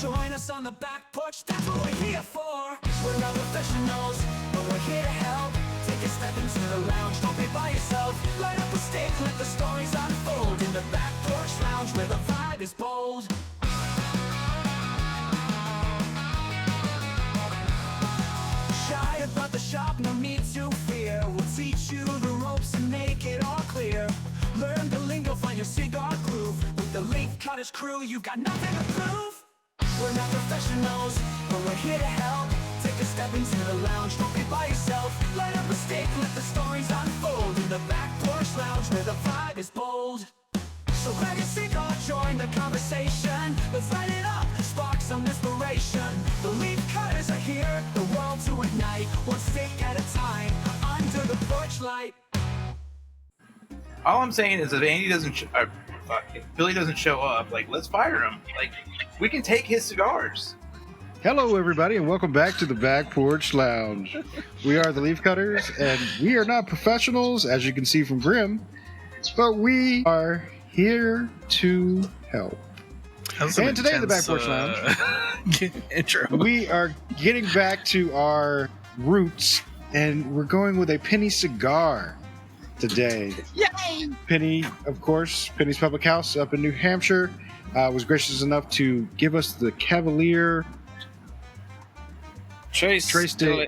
Join us on the back porch, that's what we're here for. We're not professionals, but we're here to help. Take a step into the lounge, don't be by yourself. Light up a stick, let the stories unfold. In the back porch lounge where the vibe is bold. Shy about the shop, no need to fear. We'll teach you the ropes and make it all clear. Learn the lingo, find your cigar groove. With the Leaf Cutters crew, you got nothing to prove. We're not professionals, but we're here to help. Take a step into the lounge, don't be by yourself. Light up a stick, let the stories unfold. In the back porch lounge where the vibe is bold. So grab your cigar, join the conversation. Let's light it up, spark some inspiration. The Leaf Cutters are here, the world to ignite. One stick at a time, under the porch light. All I'm saying is if Andy doesn't, if Billy doesn't show up, like, let's fire him. Like, we can take his cigars. Hello, everybody, and welcome back to the Back Porch Lounge. We are the Leaf Cutters, and we are not professionals, as you can see from Grim, but we are here to help. And today, in the Back Porch Lounge, intro. We are getting back to our roots, and we're going with a penny cigar today. Yay! Penny, of course, Penny's Public House up in New Hampshire, was gracious enough to give us the Cavalier Trace Day.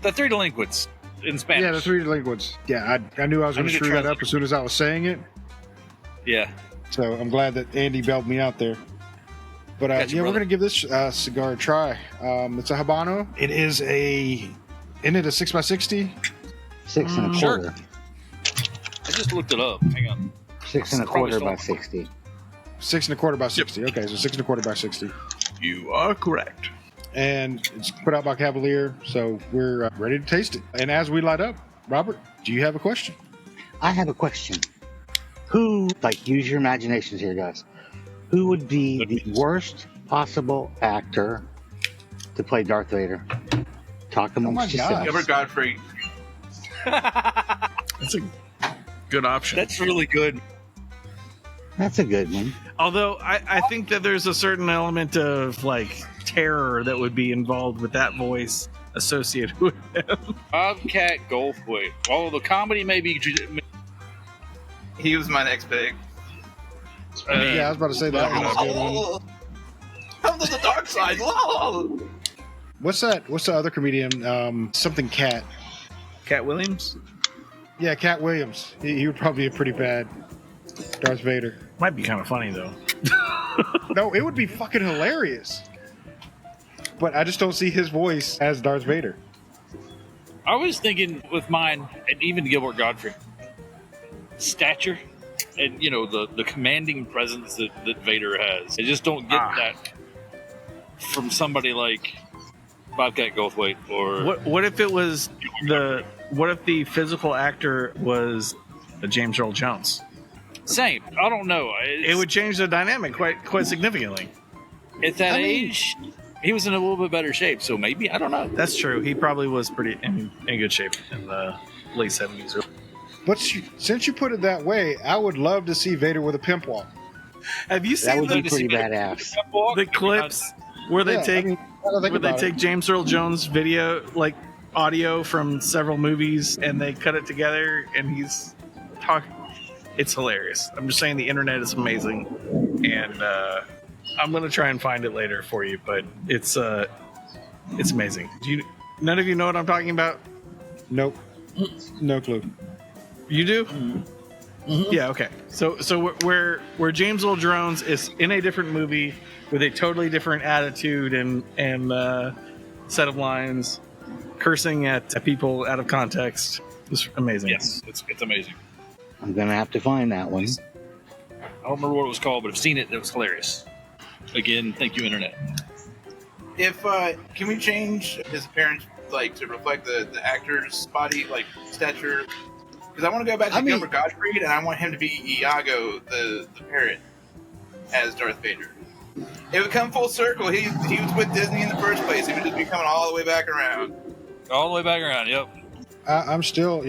The Three Delinquents in Spanish. Yeah, the Three Delinquents. Yeah, I knew I was going to screw that up as soon as I was saying it. Yeah. So I'm glad that Andy bailed me out there. But Gotcha, we're brother. going to give this cigar a try. It's a Habano. It is isn't it a 6x60? 6 and a Sure. quarter. I just looked it up. Hang on. 6 and a Probably quarter by still- 60. 6 and a quarter by 60. Okay, so 6 and a quarter by 60. You are correct. And it's put out by Cavalier, so we're ready to taste it. And as we light up, Robert, do you have a question? I have a question. Who, use your imaginations here, guys. Who would be the worst possible actor to play Darth Vader? Talk amongst yourselves. Gilbert Godfrey. That's a good option. That's really good. That's a good one. Although I think that there's a certain element of terror that would be involved with that voice associated with him. Bobcat Goldthwait. Although the comedy may be... He was my next pick. Yeah, I was about to say that one was a good one. Come to the dark side. Whoa! What's that? What's the other comedian? Something Cat. Cat Williams? Yeah, Cat Williams. He would probably be a pretty bad Darth Vader. Might be kind of funny, though. No, it would be fucking hilarious. But I just don't see his voice as Darth Vader. I was thinking with mine, and even Gilbert Godfrey, stature and, the commanding presence that Vader has. I just don't get that from somebody like Bobcat Goldthwait or... What if it was what if the physical actor was James Earl Jones? Same. I don't know. It would change the dynamic quite significantly. At that age, he was in a little bit better shape, so maybe, I don't know. That's true. He probably was pretty in good shape in the late 70s. But since you put it that way, I would love to see Vader with a pimp walk. Have you That seen would be pretty badass. the clips where they take James Earl Jones video, audio from several movies, and they cut it together, and he's talking? It's hilarious. I'm just saying the internet is amazing, and I'm gonna try and find it later for you. But it's amazing. None of you know what I'm talking about? Nope. No clue. You do? Mm-hmm. Yeah. Okay. So where James Earl Jones is in a different movie with a totally different attitude and set of lines, cursing at people out of context. It's amazing. Yes, it's amazing. I'm going to have to find that one. I don't remember what it was called, but I've seen it. It was hilarious. Again, thank you, Internet. If can we change his appearance to reflect the actor's body stature? Because I want to go back to Gilbert Gottfried, and I want him to be Iago the parrot as Darth Vader. It would come full circle. He was with Disney in the first place. He would just be coming all the way back around. All the way back around. Yep. I'm still,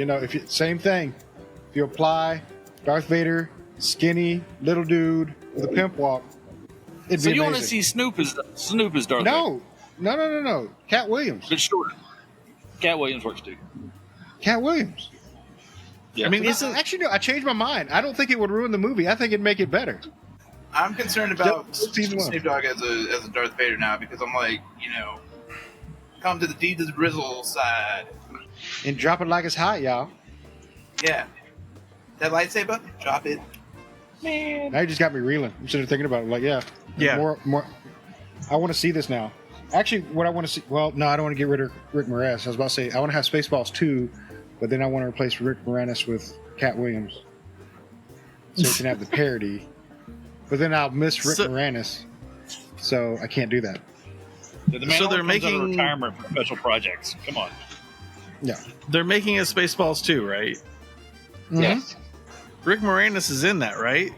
same thing. If you apply Darth Vader, skinny little dude with a pimp walk, It'd So be you want to amazing. see Snoop as Darth Vader? No. Cat Williams. But shorter. Cat Williams works too. Cat Williams. Yeah. I mean, Actually, no. I changed my mind. I don't think it would ruin the movie. I think it'd make it better. I'm concerned about Yep, season one. Snoop Dogg as a Darth Vader now because I'm like, come to the D to the Drizzle side. And drop it like it's hot, y'all. Yeah. That lightsaber, drop it. Man. Now you just got me reeling. I'm sitting there thinking about it. Like, yeah. More. I want to see this now. Actually, what I want to see. Well, no, I don't want to get rid of Rick Moranis. I was about to say I want to have Spaceballs 2, but then I want to replace Rick Moranis with Cat Williams, so we can have the parody. But then I'll miss Rick Moranis, so I can't do that. The man So they're only comes out of making- retirement for special projects. Come on. Yeah. they're making a Spaceballs too, right? Mhm. Yes. Rick Moranis is in that, right?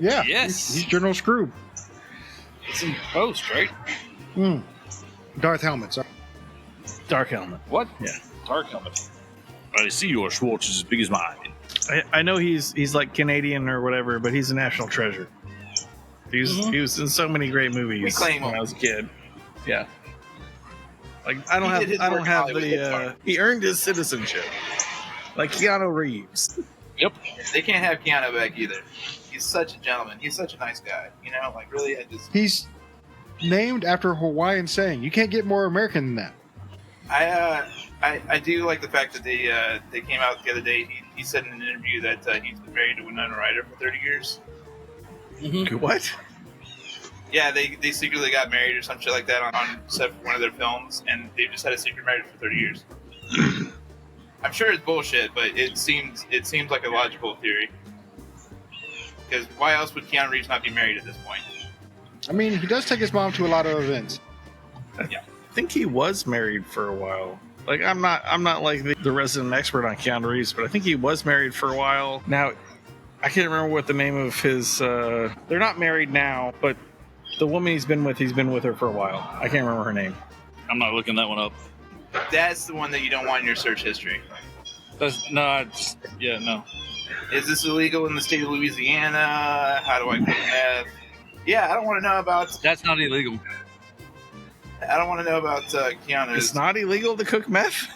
Yeah. Yes. He's General Scrooge. It's in post, right? Darth Helmet. Sorry. Dark Helmet. What? Yeah. Dark helmet. I see your Schwartz is as big as mine. I know he's like Canadian or whatever, but he's a national treasure. He was in so many great movies We claim when him. I was a kid. Yeah. Like I don't He did his have work in Hollywood, it's fine. he earned his citizenship. Like Keanu Reeves. Yep. They can't have Keanu back either. He's such a gentleman. He's such a nice guy. Like really, He's named after a Hawaiian saying. You can't get more American than that. I do like the fact that they came out the other day. He said in an interview that he's been married to Winona Ryder for 30 years. What? Yeah, they secretly got married or some shit like that on set for one of their films, and they've just had a secret marriage for 30 years. I'm sure it's bullshit, but it seems like a logical theory. Because why else would Keanu Reeves not be married at this point? I mean, he does take his mom to a lot of events. Yeah. I think he was married for a while. Like I'm not like the resident expert on Keanu Reeves, but I think he was married for a while. Now, I can't remember what the name of his. They're not married now, but the woman he's been with her for a while. I can't remember her name. I'm not looking that one up. That's the one that you don't want in your search history. No. Is this illegal in the state of Louisiana? How do I cook meth? Yeah, I don't want to know about. That's not illegal. I don't want to know about Keanu's. It's not illegal to cook meth.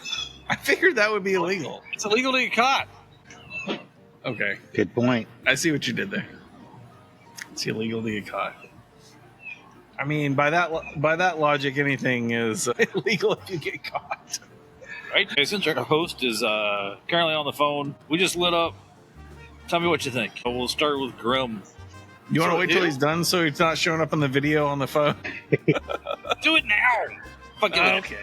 I figured that would be illegal. It's illegal to get caught. Okay, Good point. I see what you did there. It's illegal to get caught. I mean, by that logic, anything is illegal if you get caught. Right? Okay, since our host is currently on the phone, we just lit up. Tell me what you think. We'll start with Grim. You want to wait till he's done so he's not showing up on the video on the phone? Do it now. Fuck it. Okay.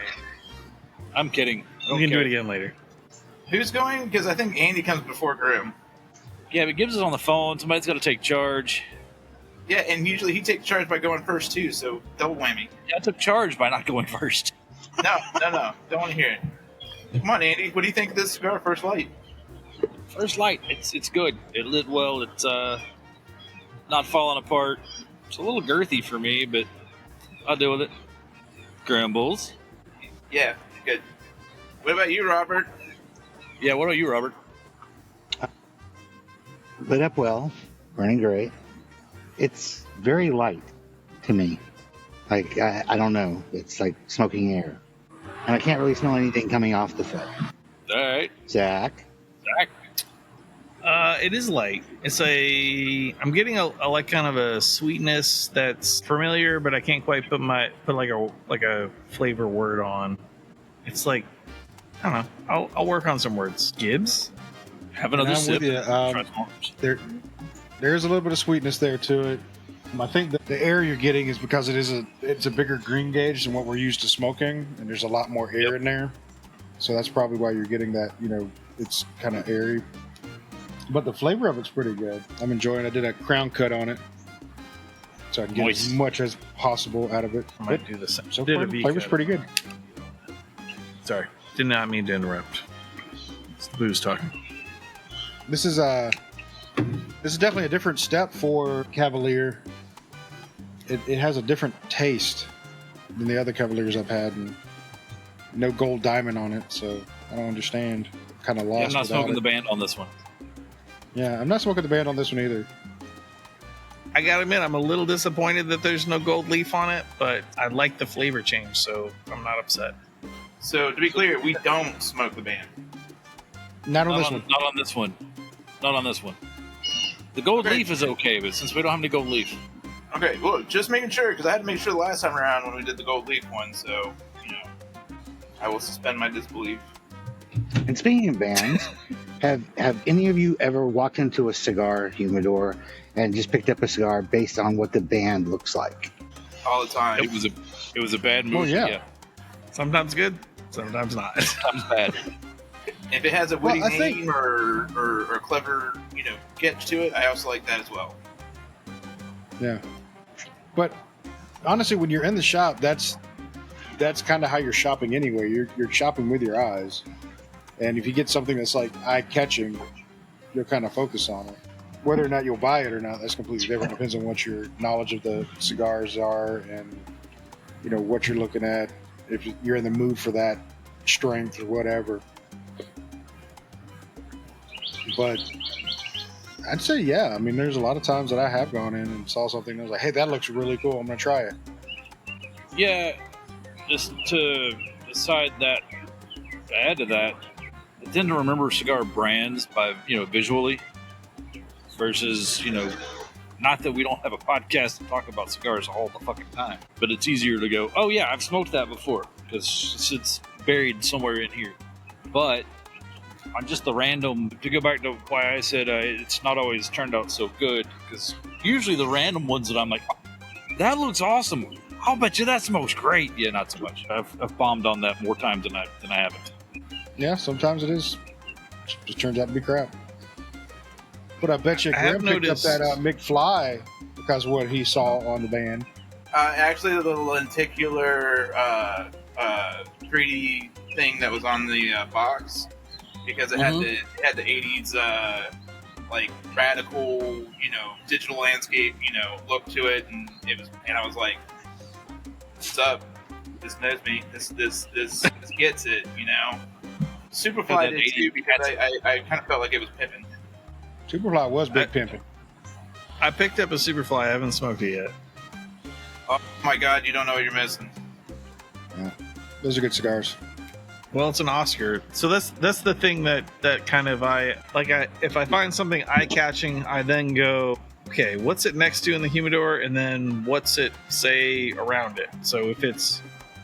I'm kidding. We can do it again later. Who's going? Because I think Andy comes before Grim. Yeah, but Gibbs is on the phone. Somebody's got to take charge. Yeah, and usually he takes charge by going first too, so double whammy. Yeah, I took charge by not going first. No, don't want to hear it. Come on, Andy. What do you think of this cigar, First Light? First light. It's good. It lit well. It's not falling apart. It's a little girthy for me, but I'll deal with it. Grimbles. Yeah, good. What about you, Robert? Yeah, what about you, Robert? Lit up well, burning great. It's very light to me. Like, I don't know. It's like smoking air. And I can't really smell anything coming off the foot. All right. Zach? Zach. It is light. I'm getting a like kind of a sweetness that's familiar, but I can't quite put like a flavor word on. It's like, I don't know. I'll work on some words. Gibbs? Have another I'm sip. with you. Transformers. There's a little bit of sweetness there to it. I think that the air you're getting is because it's a bigger green gauge than what we're used to smoking, and there's a lot more air in there. So that's probably why you're getting that. It's kind of airy. But the flavor of it's pretty good. I'm enjoying it. I did a crown cut on it, so I can get as much as possible out of it. I might do the same. So Did far, a the V flavor's cut. pretty good. Sorry. Did not mean to interrupt. It's the booze talking. This is definitely a different step for Cavalier. It has a different taste than the other Cavaliers I've had, and no gold diamond on it, so I don't understand. Kind of lost. Yeah, I'm not without smoking it. the band on this one. Yeah, I'm not smoking the band on this one either. I gotta admit, I'm a little disappointed that there's no gold leaf on it, but I like the flavor change, so I'm not upset. So to be clear, we don't smoke the band. Not on this one. Not on this one. Not on this one. The gold leaf is okay, but since we don't have any gold leaf. Okay, well, just making sure, because I had to make sure the last time around when we did the gold leaf one, so, I will suspend my disbelief. And speaking of bands, have any of you ever walked into a cigar humidor and just picked up a cigar based on what the band looks like? All the time. It was a bad move. Oh, yeah. Sometimes good, sometimes not. Sometimes bad. If it has a witty Well, I think- name or a clever, catch to it, I also like that as well. Yeah. But honestly, when you're in the shop, that's kind of how you're shopping anyway. You're shopping with your eyes. And if you get something that's like eye-catching, you'll kind of focus on it. Whether or not you'll buy it or not, that's completely different. Depends on what your knowledge of the cigars are and, what you're looking at. If you're in the mood for that strength or whatever. But I'd say, yeah. I mean, there's a lot of times that I have gone in and saw something and I was like, hey, that looks really cool. I'm going to try it. Yeah, just to decide that, to add to that, I tend to remember cigar brands by, visually versus, not that we don't have a podcast to talk about cigars all the fucking time, but it's easier to go, oh yeah, I've smoked that before because it's buried somewhere in here. But on just the random, to go back to why I said it's not always turned out so good, because usually the random ones that I'm like, that looks awesome. I'll bet you that smokes great. Yeah, not so much. I've bombed on that more times than I haven't. Yeah, sometimes it is. Just turns out to be crap. But I bet you Graham picked up that McFly because of what he saw on the band. Actually, the little lenticular 3D thing that was on the box, because it had the 80s radical, digital landscape, look to it, and I was like, what's up? This knows me. This gets it, Superfly did too, because I kind of felt like it was pimping. Superfly was big pimping. I picked up a Superfly. I haven't smoked it yet. Oh my god, you don't know what you're missing. Yeah, those are good cigars. Well, it's an Oscar, so that's the thing that kind of if I find something eye catching, I then go, okay, what's it next to in the humidor, and then what's it say around it. So if it's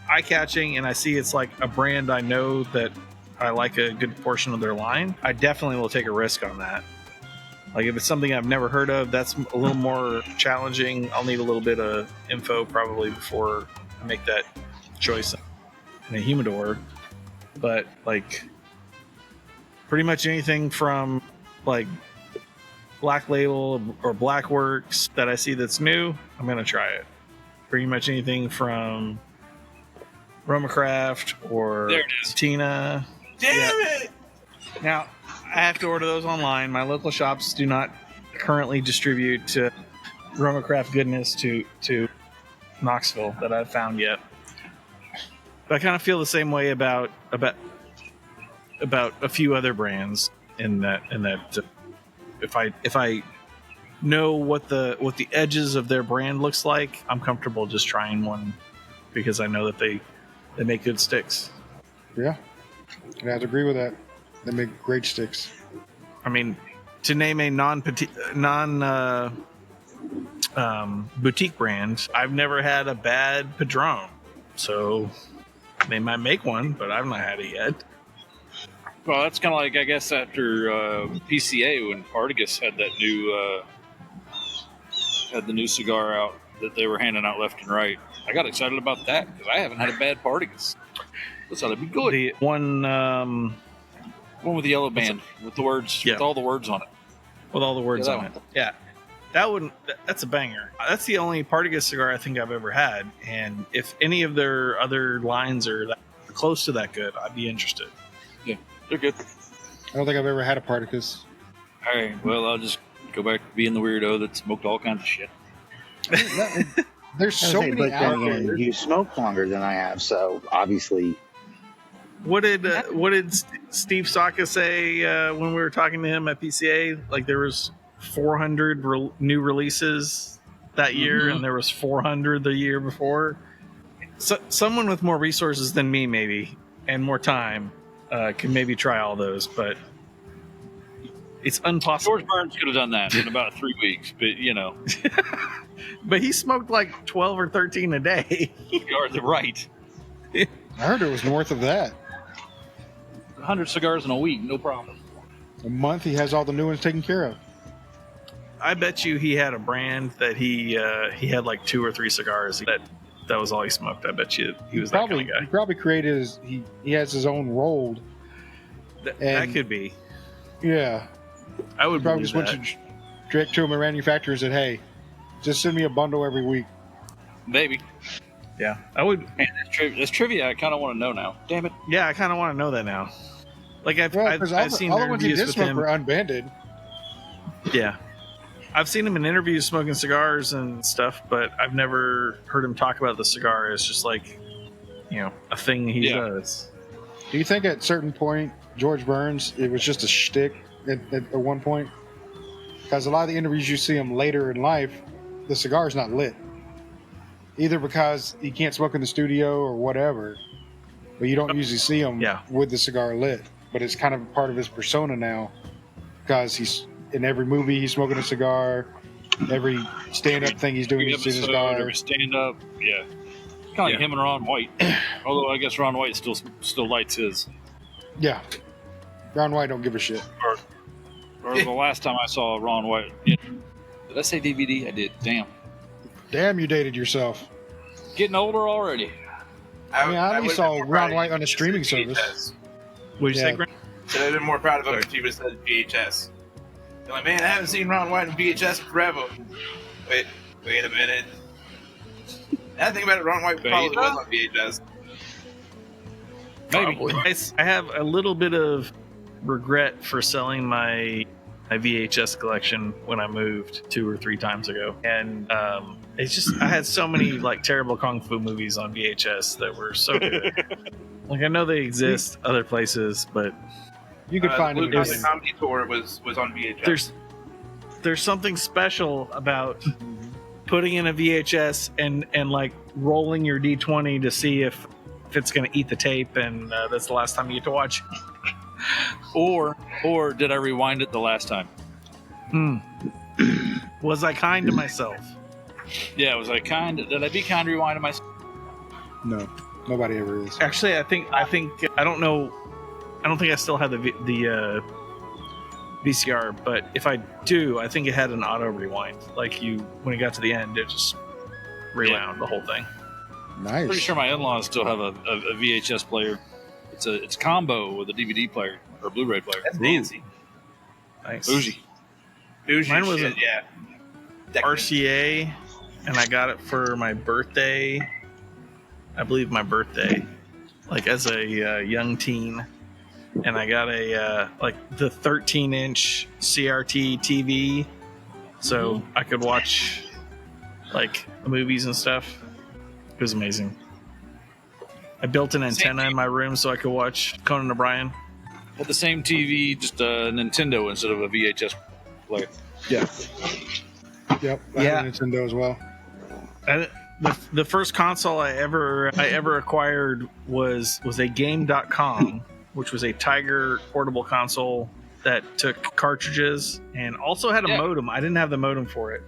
eye catching and I see it's like a brand I know that I like a good portion of their line, I definitely will take a risk on that. Like if it's something I've never heard of, that's a little more challenging. I'll need a little bit of info probably before I make that choice in a humidor. But pretty much anything from Black Label or Black Works that I see that's new, I'm gonna try it. Pretty much anything from Romacraft or Tina. Damn it! Now I have to order those online. My local shops do not currently distribute Romacraft goodness to Knoxville that I've found yet. But I kind of feel the same way about a few other brands in that if I know what the edges of their brand looks like, I'm comfortable just trying one because I know that they make good sticks. Yeah, I have to agree with that. They make great sticks. I mean, to name a boutique brand, I've never had a bad Padron. So they might make one, but I've not had it yet. Well, that's kind of like, I guess, after PCA when Partagas had that new cigar out that they were handing out left and right. I got excited about that because I haven't had a bad Partagas. This ought to be good. The one with the yellow band with the words, with all the words on it. With all the words on it. Yeah. That's a banger. That's the only Partagas cigar I think I've ever had. And if any of their other lines are close to that good, I'd be interested. Yeah, they're good. I don't think I've ever had a Partagas. All right, well, I'll just go back to being the weirdo that smoked all kinds of shit. There's so many out there. You smoke longer than I have, so obviously. What did Steve Saka say when we were talking to him at PCA? Like there was 400 new releases that year, and there was 400 the year before. So, someone with more resources than me, maybe, and more time, can maybe try all those, but it's impossible. George Burns could have done that in about 3 weeks, but you know, But he smoked like 12 or 13 a day. cigars are right. I heard it was north of that. 100 cigars in a week, no problem. A month, he has all the new ones taken care of. I bet you he had a brand that he had like 2 or 3 cigars that was all he smoked. I bet you he was that kind of guy. He probably created he has his own rolled. That could be. Yeah. I would Probably believe just that. went direct to a manufacturer and said, "Hey, just send me a bundle every week." Maybe. Yeah, I would. Man, that's trivia I kind of want to know now. Damn it. Yeah, I kind of want to know that now. Like I've seen all the ones he interviews did with smoke him. were unbanded. Yeah, I've seen him in interviews smoking cigars and stuff, but I've never heard him talk about the cigar as just like, a thing he does. Do you think at certain point George Burns, it was just a shtick at one point? Because a lot of the interviews you see him later in life, the cigar's not lit. Either because he can't smoke in the studio or whatever, but you don't usually see him with the cigar lit. But it's kind of a part of his persona now, because he's in every movie he's smoking a cigar, every stand-up thing he's doing he's in a cigar. Every stand-up, yeah. Kind of like him and Ron White. Although I guess Ron White still lights his. Yeah. Ron White don't give a shit. Or the last time I saw Ron White. Did I say DVD? I did. Damn, you dated yourself. Getting older already. I only saw Ron White on a streaming service. What'd you say, Grant? So I'd have been more proud of him if he would have said VHS. They're like, man, I haven't seen Ron White in VHS forever. Wait a minute. Now I think about it, Ron White probably was on VHS. Maybe. I have a little bit of regret for selling my VHS collection when I moved 2 or 3 times ago, and it's just I had so many like terrible kung fu movies on VHS that were so good. Like I know they exist other places, but you could find it. The Comedy Tour was on VHS. There's something special about putting in a VHS and like rolling your D20 to see if it's going to eat the tape, and that's the last time you get to watch. Or did I rewind it the last time? Was I kind to myself? Yeah, was I kind? Did I be kind to rewinding myself? No, nobody ever is. Actually, I think I don't know. I don't think I still have the VCR, but if I do, I think it had an auto rewind. Like when it got to the end, it just rewound the whole thing. Nice. Pretty sure my in-laws still have a VHS player. It's a combo with a DVD player or a Blu-ray player. That's fancy. Nice. Bougie. Mine was shit, RCA, and I got it for my birthday. I believe my birthday, like as a young teen, and I got a the 13-inch CRT TV, so I could watch like movies and stuff. It was amazing. I built an antenna in my room so I could watch Conan O'Brien. Had the same TV, just a Nintendo instead of a VHS player. Yeah. Yep. I had a Nintendo as well. The first console I ever acquired was a Game.com, which was a Tiger portable console that took cartridges and also had a modem. I didn't have the modem for it,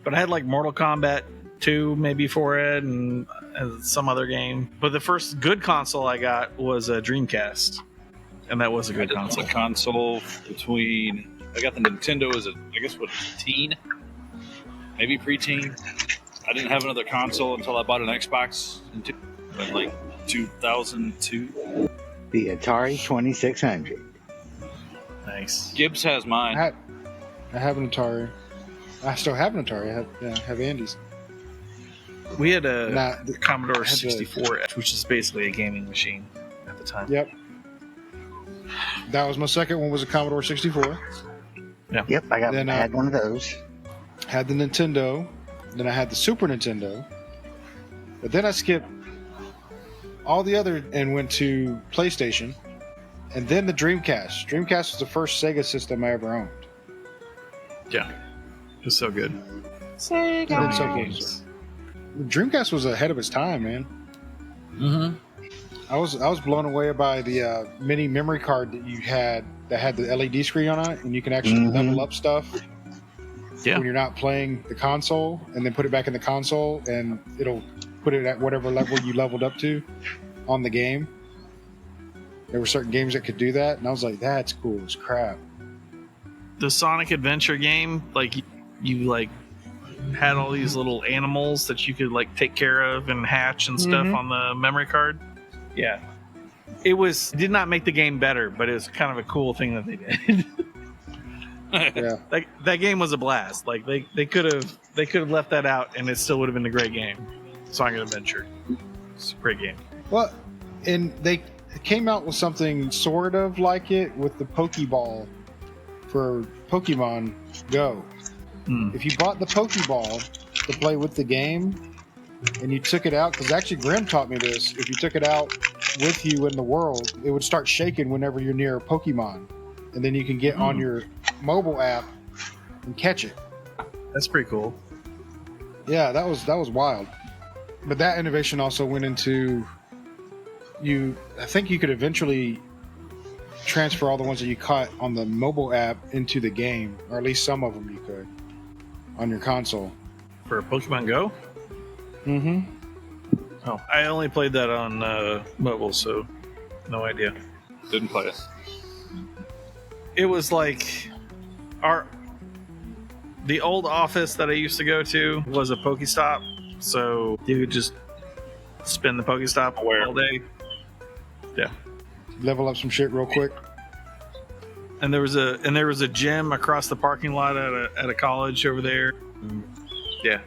but I had like Mortal Kombat 2 maybe for it and some other game. But the first good console I got was a Dreamcast, and that was a good console. A console between I got the Nintendo as a teen, maybe preteen. I didn't have another console until I bought an Xbox in like 2002. The Atari 2600. Nice. Gibbs has mine. I have an Atari. I still have an Atari. I have Andy's. We had a Commodore 64, which is basically a gaming machine at the time. Yep. That was my second one, was a Commodore 64. Yeah. Yep, I had one of those. Had the Nintendo. Then I had the Super Nintendo. But then I skipped all the other and went to PlayStation. And then the Dreamcast. Dreamcast was the first Sega system I ever owned. Yeah. It was so good. And then so forth. The Dreamcast was ahead of its time, man. Mm-hmm. I was blown away by the mini memory card that you had that had the LED screen on it, and you can actually level up stuff when you're not playing the console, and then put it back in the console, and it'll put it at whatever level you leveled up to on the game. There were certain games that could do that, and I was like, "That's cool as crap." The Sonic Adventure game, like you like had all these little animals that you could like take care of and hatch and stuff on the memory card. Yeah, it did not make the game better, but it was kind of a cool thing that they did. Yeah, that game was a blast. Like they could have left that out, and it still would have been a great game. Sonic Adventure, it's a great game. well, and they came out with something sort of like it with the Pokeball for Pokemon Go. If you bought the Pokeball to play with the game, and you took it out, because actually Grim taught me this, if you took it out with you in the world, it would start shaking whenever you're near a Pokemon, and then you can get on your mobile app and catch it. That's pretty cool. Yeah, that was wild. But that innovation also went into I think you could eventually transfer all the ones that you caught on the mobile app into the game, or at least some of them you could on your console. For Pokemon Go? Mm-hmm. Oh, I only played that on mobile, so no idea. Didn't play it. It was like the old office that I used to go to was a Pokestop, so you could just spin the Pokestop all day. Yeah. Level up some shit real quick. And there was a gym across the parking lot at a college over there. Yeah.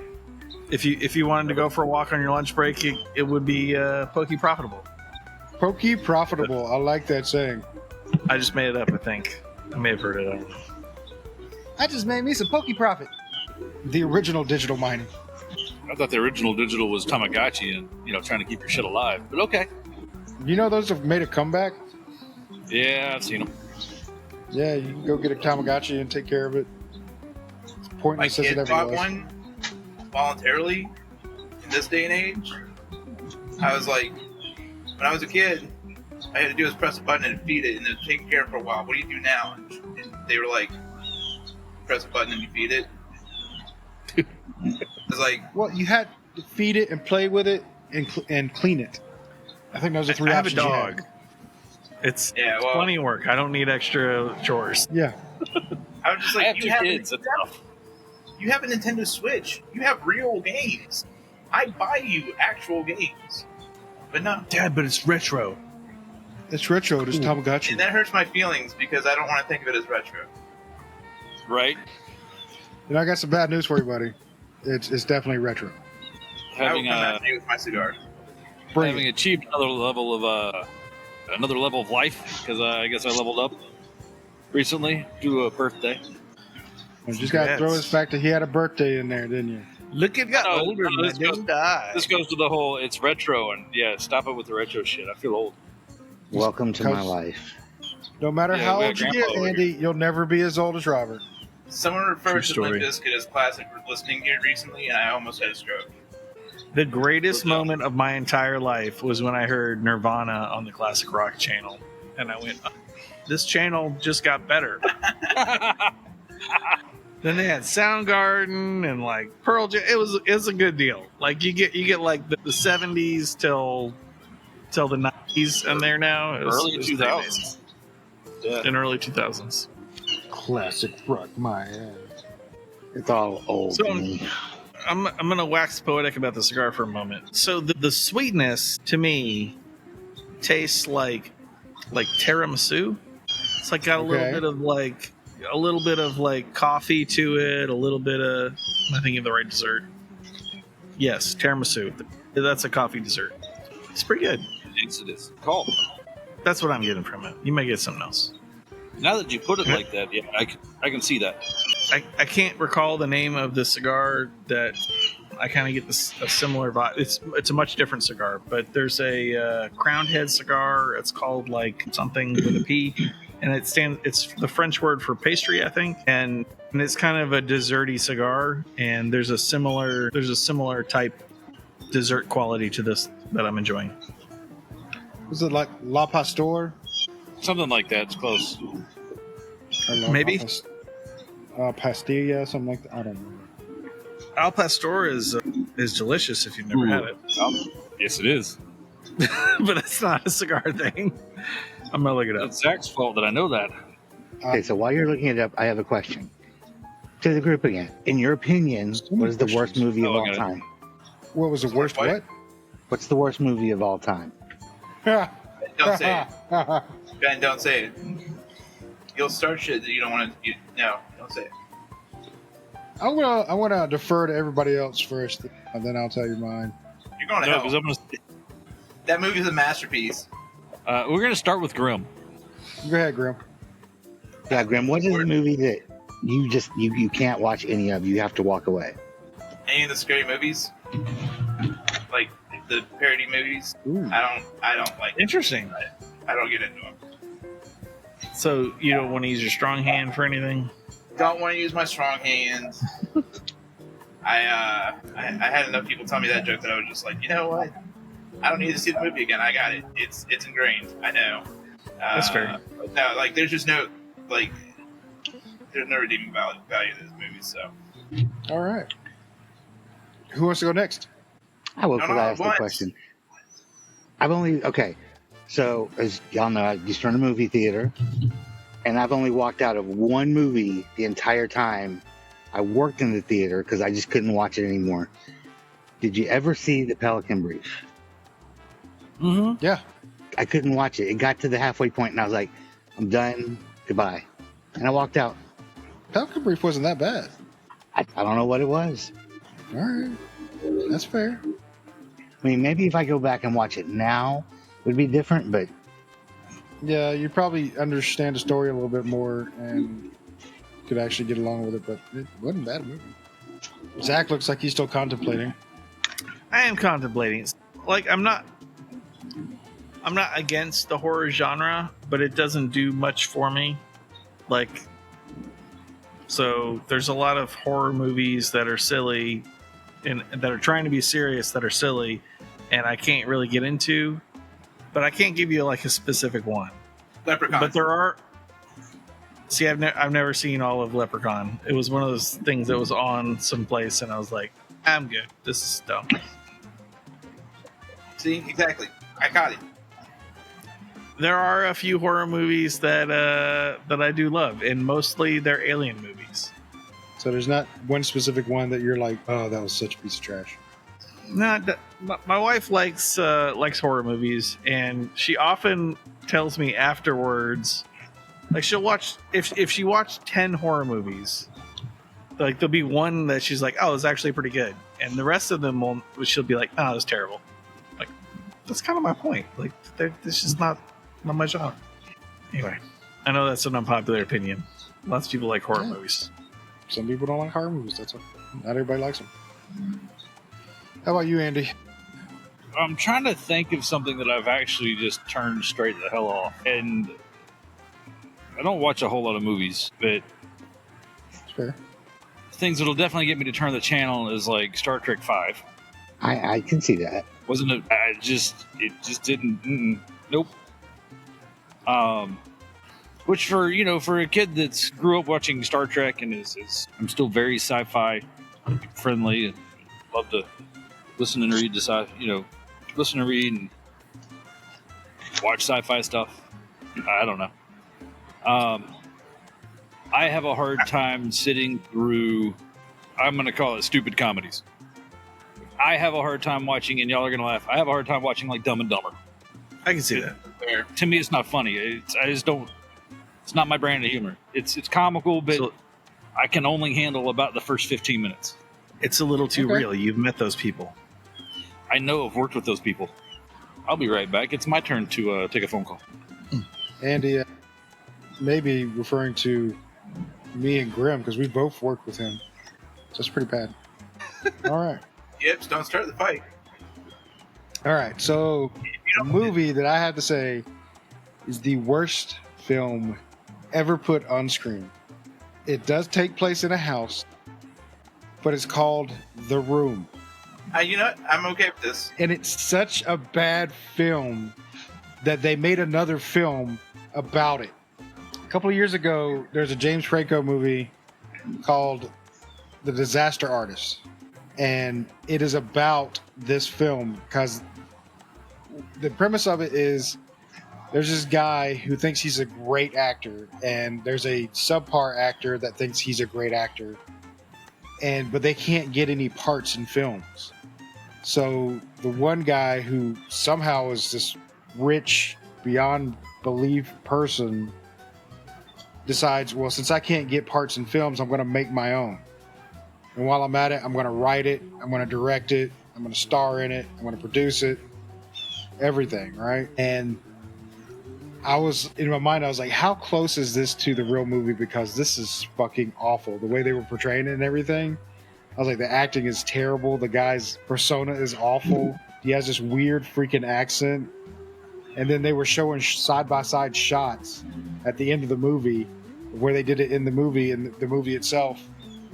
If you wanted to go for a walk on your lunch break, it would be Poke Profitable. Poke Profitable. I like that saying. I just made it up, I think. I may have heard it. I don't know. I just made me some Poke Profit. The original digital mining. I thought the original digital was Tamagotchi and, trying to keep your shit alive. But okay. You know those have made a comeback? Yeah, I've seen them. Yeah, you can go get a Tamagotchi and take care of it. It's My pointless as it kid ever bought was. one voluntarily in this day and age. I was like, when I was a kid, I had to do is press a button and feed it, and then take care of it for a while. What do you do now? And they were like, press a button and you feed it. It's like, Well, you had to feed it and play with it and clean it. I think those are three I have a options you dog. had. It's Yeah, well- plenty of work. I don't need extra chores. Yeah. I was just I like, have two kids. That's tough. You have a Nintendo Switch. You have real games. I buy you actual games. But no. Dad, but it's retro. It's retro. It's Tamagotchi. And that hurts my feelings because I don't want to think of it as retro. Right? You know, I got some bad news for you, buddy. It's definitely retro. I will Having come after you with my cigar. Bring having it. achieved another level of life, because I guess I leveled up recently due to a birthday. You just got to throw his fact that he had a birthday in there, didn't you? Look, it got No, older. no, and I this goes- didn't die. This goes to the whole it's retro, and yeah, stop it with the retro shit. I feel old. Welcome to my Because- life. No matter Yeah, how we got old you Grandpa get, over Andy, you'll never be as old as Robert. Someone referred True to story. Limp Bizkit as classic for listening here recently, and I almost had a stroke. The greatest moment of my entire life was when I heard Nirvana on the Classic Rock channel, and I went, oh, "This channel just got better." Then they had Soundgarden and like Pearl Jam. It's a good deal. Like you get like the 70s till the 90s in there now. Early It's 2000s. Yeah. in early 2000s. Classic rock, my ass. It's all old. So to me. I'm gonna wax poetic about the cigar for a moment. So the sweetness to me tastes like tiramisu. It's like got a little bit of like coffee to it, a little bit of, am I thinking of the right dessert? Yes, tiramisu. That's a coffee dessert. It's pretty good. It is. Call. That's what I'm getting from it. You may get something else. Now that you put it like that, yeah, I can see that. I can't recall the name of the cigar that I kind of get a similar vibe. It's a much different cigar, but there's a crowned head cigar. It's called like something with a P, and it's the French word for pastry, I think, and it's kind of a desserty cigar, and there's a similar type dessert quality to this that I'm enjoying. Was it like La Pastor? Something like that. It's close. Or Maybe. Pastilla, something like that. I don't know. Al Pastor is delicious if you've never had it. Yes, it is. But it's not a cigar thing. I'm gonna look it up. It's Zach's fault that I know that. Okay, so while you're looking it up, I have a question to the group again. In your opinion, what is the worst movie of all time? What was the worst? What? What's the worst movie of all time? Don't say it. Ben, don't say it. You'll start shit that you don't want to. No, don't say it. I want to defer to everybody else first, and then I'll tell you mine. You're going to No, hell. because I'm gonna. That movie's a masterpiece. We're gonna start with Grimm. Go ahead, Grim. Yeah, Grim, what is the movie that you can't watch any of? You have to walk away. Any of the scary movies, like the parody movies, Ooh. I don't like. Interesting. I don't get into them. So you don't want to use your strong hand for anything? Don't want to use my strong hands. I had enough people tell me that joke that I was just like, you know what? I don't need to see the movie again. I got it. It's ingrained. I know. That's fair. No, like there's no redeeming value to this movie. So All right. Who wants to go next? I will No, ask the once. question. So as y'all know, I used to run a movie theater, and I've only walked out of one movie the entire time I worked in the theater because I just couldn't watch it anymore. Did you ever see The Pelican Brief? Mm-hmm. Yeah. I couldn't watch it. It got to the halfway point, and I was like, I'm done. Goodbye. And I walked out. Pelican Brief wasn't that bad. I don't know what it was. All right. That's fair. I mean, maybe if I go back and watch it now, it would be different, but Yeah, you probably understand the story a little bit more and could actually get along with it, but it wasn't a bad movie. Zach looks like he's still contemplating. I am contemplating. Like, I'm not against the horror genre, but it doesn't do much for me. Like, so there's a lot of horror movies that are silly and that are trying to be serious that are silly, and I can't really get into. But I can't give you like a specific one. Leprechaun. But there are. See, I've never seen all of Leprechaun. It was one of those things that was on someplace, and I was like, I'm good. This is dumb. See, exactly. I caught it. There are a few horror movies that I do love, and mostly they're alien movies. So there's not one specific one that you're like, oh, that was such a piece of trash. No, my wife likes horror movies, and she often tells me afterwards, like she'll watch if she watched 10 horror movies, like there'll be one that she's like, oh, it's actually pretty good, and the rest of them she'll be like, oh, it's terrible. Like, that's kind of my point. Like, this is not my genre. Anyway, I know that's an unpopular opinion. Lots of people like horror movies. Some people don't like horror movies. That's okay. Not everybody likes them. How about you, Andy? I'm trying to think of something that I've actually just turned straight the hell off. And I don't watch a whole lot of movies, but It's fair. things that'll definitely get me to turn the channel is like Star Trek 5. I can see that. Wasn't it? It just didn't. Nope. Which for a kid that's grew up watching Star Trek and is I'm still very sci-fi friendly and love to listen and read listen and read and watch sci-fi stuff. I don't know. I have a hard time sitting through, I'm going to call it stupid comedies. I have a hard time watching, and y'all are going to laugh, I have a hard time watching like Dumb and Dumber. I can see that. Fair. To me, it's not funny. I just don't, it's not my brand of humor. It's comical, but So- I can only handle about the first 15 minutes. It's a little too Okay. real. You've met those people. I know I've worked with those people. I'll be right back. It's my turn to take a phone call. Andy, maybe referring to me and Grim, because we both worked with him. So it's pretty bad. All right. Yips, don't start the fight. All right. So the movie that I have to say is the worst film ever put on screen. It does take place in a house, but it's called The Room. You know what? I'm okay with this. And it's such a bad film that they made another film about it. A couple of years ago, there's a James Franco movie called The Disaster Artist. And it is about this film because the premise of it is there's this guy who thinks he's a great actor, and there's a subpar actor that thinks he's a great actor, but they can't get any parts in films. So the one guy who somehow is this rich, beyond belief person decides, well, since I can't get parts in films, I'm going to make my own. And while I'm at it, I'm going to write it, I'm going to direct it, I'm going to star in it, I'm going to produce it, everything, right? And in my mind, I was like, how close is this to the real movie? Because this is fucking awful. The way they were portraying it and everything. I was like, the acting is terrible. The guy's persona is awful. He has this weird freaking accent. And then they were showing side-by-side shots at the end of the movie where they did it in the movie and the movie itself.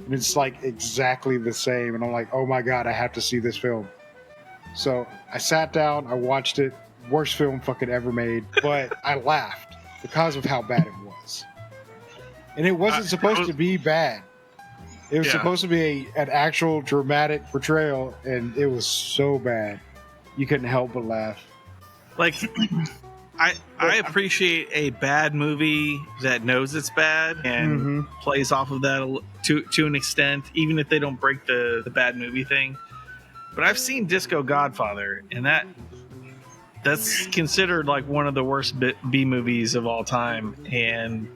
And it's like exactly the same. And I'm like, oh my God, I have to see this film. So I sat down, I watched it. Worst film fucking ever made. But I laughed because of how bad it was. And it wasn't supposed to be bad. It was supposed to be an actual dramatic portrayal. And it was so bad. You couldn't help but laugh. Like, I appreciate a bad movie that knows it's bad and plays off of that to an extent, even if they don't break the bad movie thing. But I've seen Disco Godfather, and that's considered like one of the worst B movies of all time. And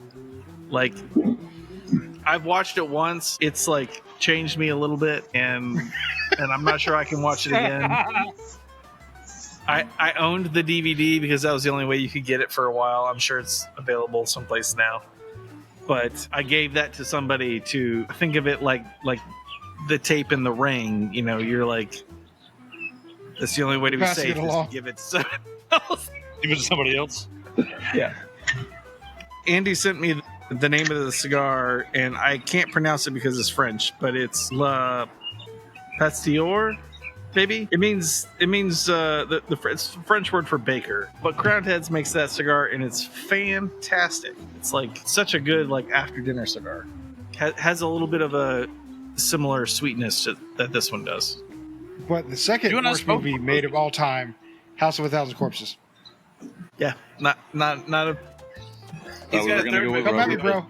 like, I've watched it once. It's like changed me a little bit, and I'm not sure I can watch it again. I owned the DVD because that was the only way you could get it for a while. I'm sure it's available someplace now. But I gave that to somebody to think of it like the tape in the ring. You know, you're like, that's the only way to be safe is to give it to somebody else. Give it to somebody else? Yeah. Andy sent me the name of the cigar, and I can't pronounce it because it's French, but it's La Pastille. Maybe it means the French word for baker. But Crowned Heads makes that cigar, and it's fantastic. It's like such a good like after dinner cigar. Has a little bit of a similar sweetness that this one does. But the second worst movie made of all time, House of a Thousand Corpses. Yeah, not a. He's got a third movie. Come at me, bro.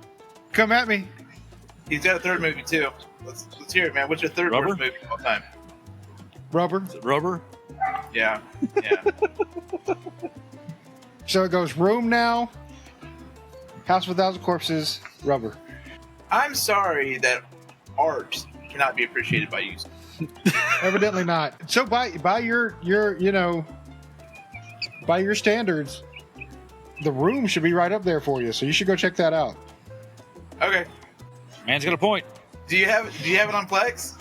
Come at me. He's got a third movie too. Let's hear it, man. What's your third worst movie of all time? Rubber. Is it Rubber? Yeah. So it goes Room now, House of a Thousand Corpses, Rubber. I'm sorry that art cannot be appreciated by you. Evidently not. So by your by your standards, The Room should be right up there for you. So you should go check that out. Okay. Man's got a point. Do you have it on Plex?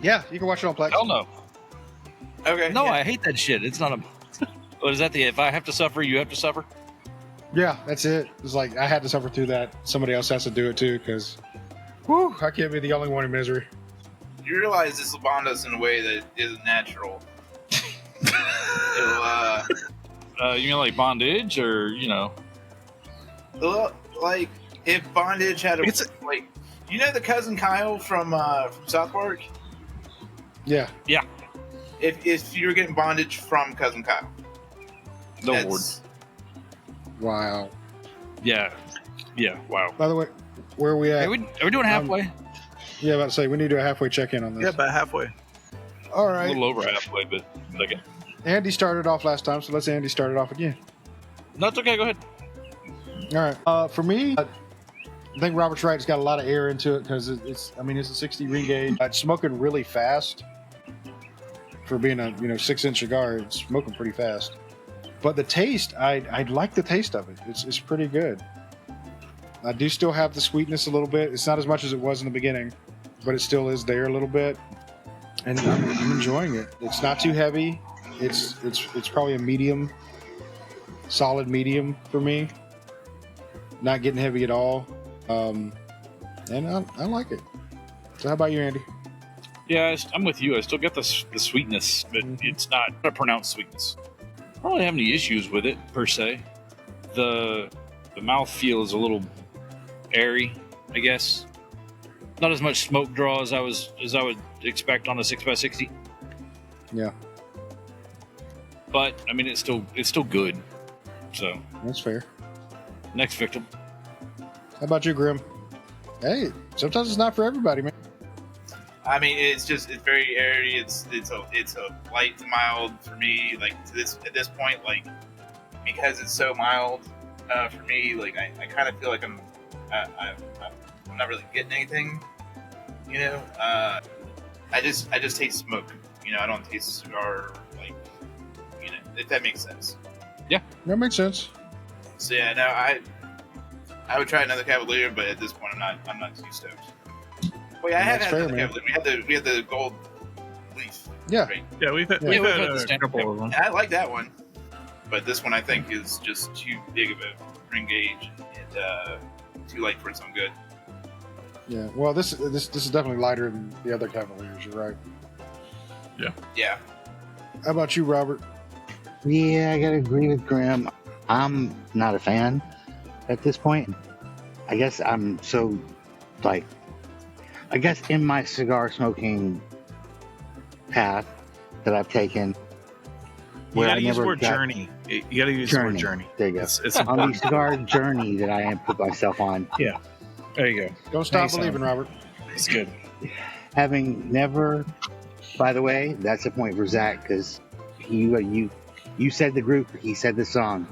Yeah, you can watch it on Plex. Hell no. Okay. No, yeah. I hate that shit. It's not a. What is that? If I have to suffer, you have to suffer? Yeah, that's it. It's like I had to suffer through that. Somebody else has to do it too, because I can't be the only one in misery. You realize this will bond us in a way that isn't natural. It'll, you mean like bondage, or like if bondage had like, you know the cousin Kyle from South Park? Yeah. Yeah. If you were getting bondage from cousin Kyle. No word. Wow. Yeah. Yeah. Wow. By the way, where are we at? Are we doing halfway? Yeah, about to say we need to do a halfway check-in on this. Yeah, about halfway. All A right. little over halfway, but okay. Andy started off last time, so let's Andy start it off again. No, it's okay. Go ahead. All right. For me, I think Robert's right. It's got a lot of air into it because it's a 60 ring gauge. It's smoking really fast for being a 6-inch cigar. It's smoking pretty fast. But the taste, I like the taste of it. It's pretty good. I do still have the sweetness a little bit. It's not as much as it was in the beginning, but it still is there a little bit. And I'm enjoying it. It's not too heavy. It's probably a medium, solid medium for me. not getting heavy at all. And I like it. So how about you, Andy? Yeah, I'm with you. I still get the sweetness, but it's not a pronounced sweetness. I don't really have any issues with it per se. The mouth feel is a little airy, I guess. Not as much smoke draw as I would expect on a 6x60. Yeah, but I mean it's still good. So that's fair. Next victim. How about you, Grim? Hey, sometimes it's not for everybody, man. I mean, it's very airy. It's a light to mild for me. Like at this point, like because it's so mild for me, like I kind of feel like I'm not really getting anything. You know, I just taste smoke. You know, I don't taste a cigar. Like, you know, if that makes sense. Yeah, that makes sense. So yeah, no, I would try another Cavalier, but at this point, I'm not too stoked. Well, yeah, I have had another Cavalier. We had the gold leaf. Yeah, right? Yeah, we've had a couple of them. And I like that one, but this one I think is just too big of a ring gauge and too light for its own good. Yeah, well, this is definitely lighter than the other Cavaliers. You're right. Yeah. How about you, Robert? Yeah, I gotta agree with Graham. I'm not a fan at this point. I guess I'm so, like, I guess in my cigar smoking path that I've taken, you gotta use the word journey. You gotta use the word journey. There you go. It's on the cigar journey that I am put myself on. Yeah. There you go. Don't stop believing, Robert. It's good. Having never, by the way, that's a point for Zach because you said the group, he said the song.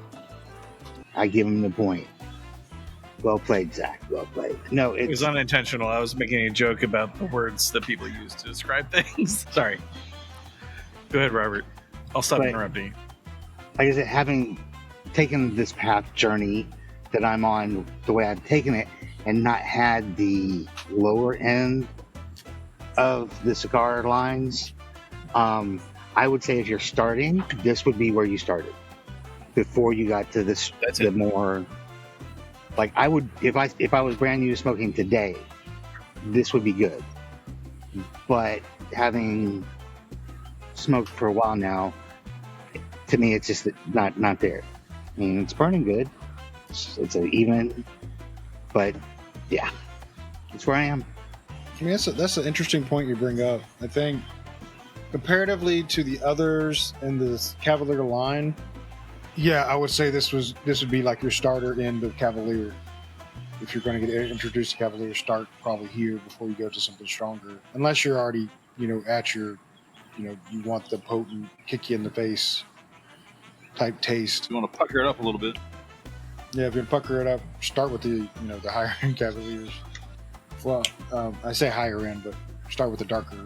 I give him the point. Well played, Zach. Well played. No, it was unintentional. I was making a joke about the words that people use to describe things. Sorry. Go ahead, Robert. I'll stop interrupting you. Like I said, having taken this path journey that I'm on, the way I've taken it, and not had the lower end of the cigar lines, I would say if you're starting, this would be where you started before you got to this. The more, like I would, if I was brand new to smoking today, this would be good. But having smoked for a while now, to me, it's just not there. I mean, it's burning good. It's an even, but yeah, that's where I am. I mean, that's an interesting point you bring up. I think comparatively to the others in this Cavalier line, yeah, I would say this would be like your starter end of Cavalier. If you're going to get introduced to Cavalier, start probably here before you go to something stronger. Unless you're already, at your, you want the potent, kick you in the face type taste. You want to pucker it up a little bit. Yeah, if you pucker it up, start with the, the higher end Cavaliers. Well, I say higher end, but start with the darker,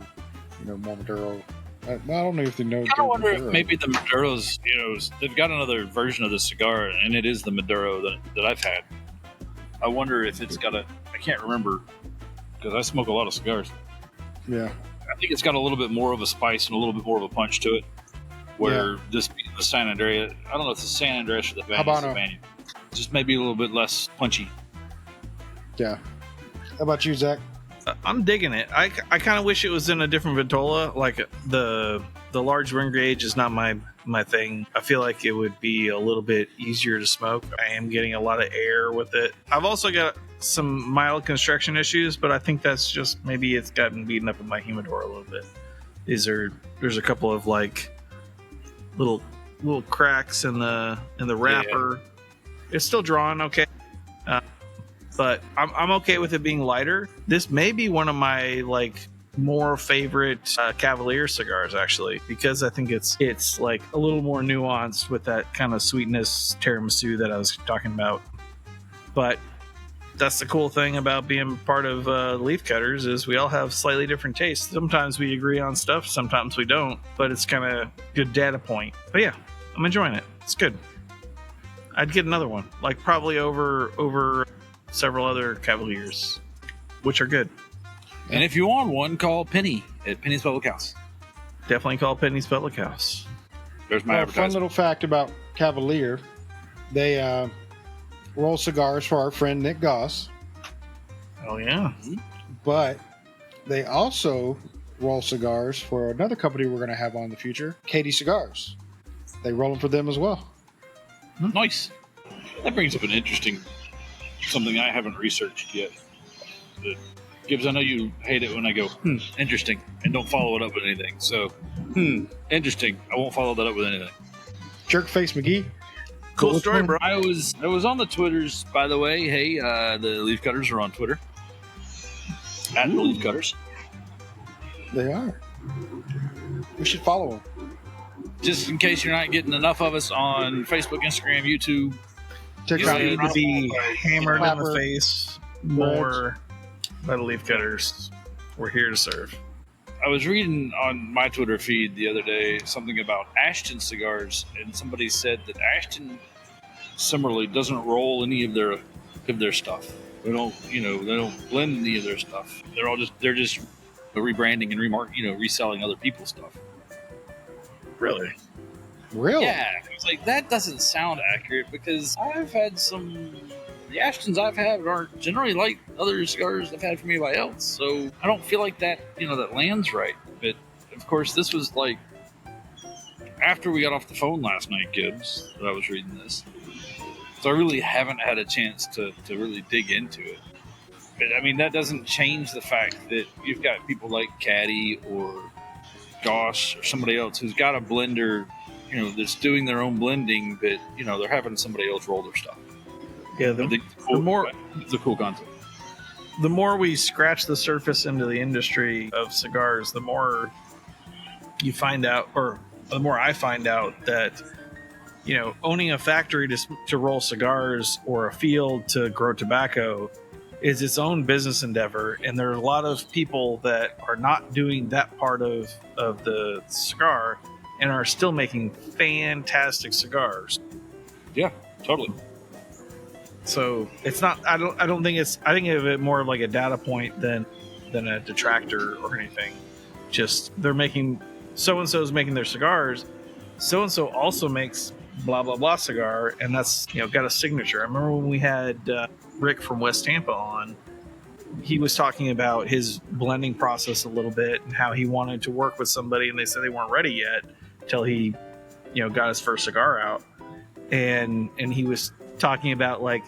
more Maduro. I don't know if they know. I wonder if maybe the Maduros, they've got another version of the cigar, and it is the Maduro that I've had. I wonder if it's got I can't remember, because I smoke a lot of cigars. Yeah. I think it's got a little bit more of a spice and a little bit more of a punch to it. Where this being the San Andreas, I don't know if it's the San Andreas or the Havana. Just maybe a little bit less punchy. Yeah. How about you, Zach? I'm digging it. I kind of wish it was in a different vitola. Like the large ring gauge is not my thing. I feel like it would be a little bit easier to smoke. I am getting a lot of air with it. I've also got some mild construction issues, but I think that's just maybe it's gotten beaten up in my humidor a little bit. There's a couple of like little cracks in the wrapper. Yeah. It's still drawn okay. But I'm okay with it being lighter. This may be one of my more favorite Cavalier cigars actually, because I think it's like a little more nuanced with that kind of sweetness tiramisu that I was talking about. But that's the cool thing about being part of Leaf Cutters is we all have slightly different tastes. Sometimes we agree on stuff, sometimes we don't. But it's kind of good data point. But yeah, I'm enjoying it. It's good. I'd get another one, probably over several other Cavaliers, which are good. And if you want one, call Penny at Penny's Public House. Definitely call Penny's Public House. There's my advertisement. Fun little fact about Cavalier. They roll cigars for our friend Nick Goss, Oh yeah. but they also roll cigars for another company we're going to have on in the future, Katie Cigars. They roll them for them as well. Nice. That brings up an interesting something I haven't researched yet. Gibbs, I know you hate it when I go, interesting, and don't follow it up with anything. So, interesting. I won't follow that up with anything. Jerkface McGee. Cool story, bro. I was on the Twitters, by the way. Hey, the Leaf Cutters are on Twitter. At the Leaf Cutters. They are. We should follow them. Just in case you're not getting enough of us on Facebook, Instagram, YouTube. Check You out need to be hammered in the Clapper. face more by the Leaf Cutters. We're here to serve. I was reading on my Twitter feed the other day something about Ashton cigars, and somebody said that Ashton similarly doesn't roll any of their stuff. They don't blend any of their stuff. They're just rebranding and reselling other people's stuff. Really? Really? Yeah, I was like, that doesn't sound accurate because I've had the Ashtons I've had aren't generally like other cigars I've had from anybody else. So I don't feel like that, that lands right. But of course, this was like after we got off the phone last night, Gibbs, that I was reading this. So I really haven't had a chance to really dig into it. But I mean, that doesn't change the fact that you've got people like Caddy or Goss or somebody else who's got a blender, that's doing their own blending, but they're having somebody else roll their stuff. Yeah, It's a cool concept. the more we scratch the surface into the industry of cigars, the more you find out, or the more I find out that, owning a factory to roll cigars or a field to grow tobacco is its own business endeavor. And there are a lot of people that are not doing that part of the cigar and are still making fantastic cigars. Yeah, totally. So it's not. I don't think it's. I think of it more like a data point than a detractor or anything. Just they're making. So and so is making their cigars. So and so also makes blah blah blah cigar, and that's got a signature. I remember when we had Rick from West Tampa on. He was talking about his blending process a little bit and how he wanted to work with somebody, and they said they weren't ready yet till he, got his first cigar out, and he was talking about like.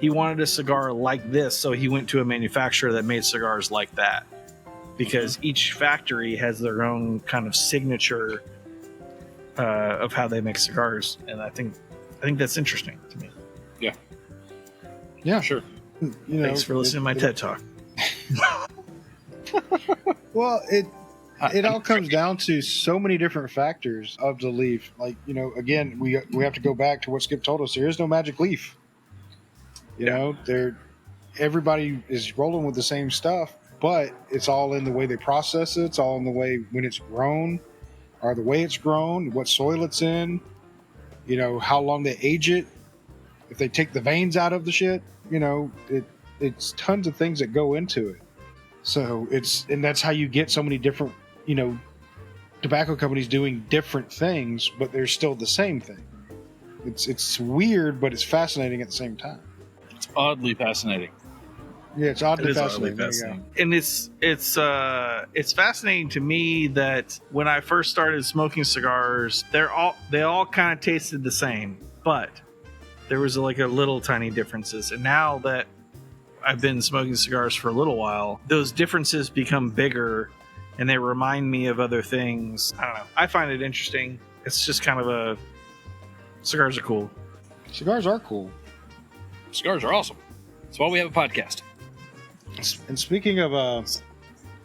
He wanted a cigar like this, so he went to a manufacturer that made cigars like that. Because each factory has their own kind of signature of how they make cigars, and I think that's interesting to me. Yeah. Sure. Thanks for listening to my TED Talk. Well, it all comes down to so many different factors of the leaf. Like, again, we have to go back to what Skip told us. There is no magic leaf. Everybody is rolling with the same stuff, but it's all in the way they process it. It's all in the way when it's grown, or the way it's grown, what soil it's in, how long they age it, if they take the veins out of the shit, it's tons of things that go into it. So and that's how you get so many different, tobacco companies doing different things, but they're still the same thing. It's weird, but it's fascinating at the same time. It's oddly fascinating. Yeah, it's oddly It is fascinating. oddly fascinating. And it's fascinating to me that when I first started smoking cigars, they all kind of tasted the same, but there was like a little tiny differences. And now that I've been smoking cigars for a little while, those differences become bigger and they remind me of other things. I don't know. I find it interesting. It's just kind of cigars are cool. Cigars are cool. Cigars are awesome. That's why we have a podcast. And speaking of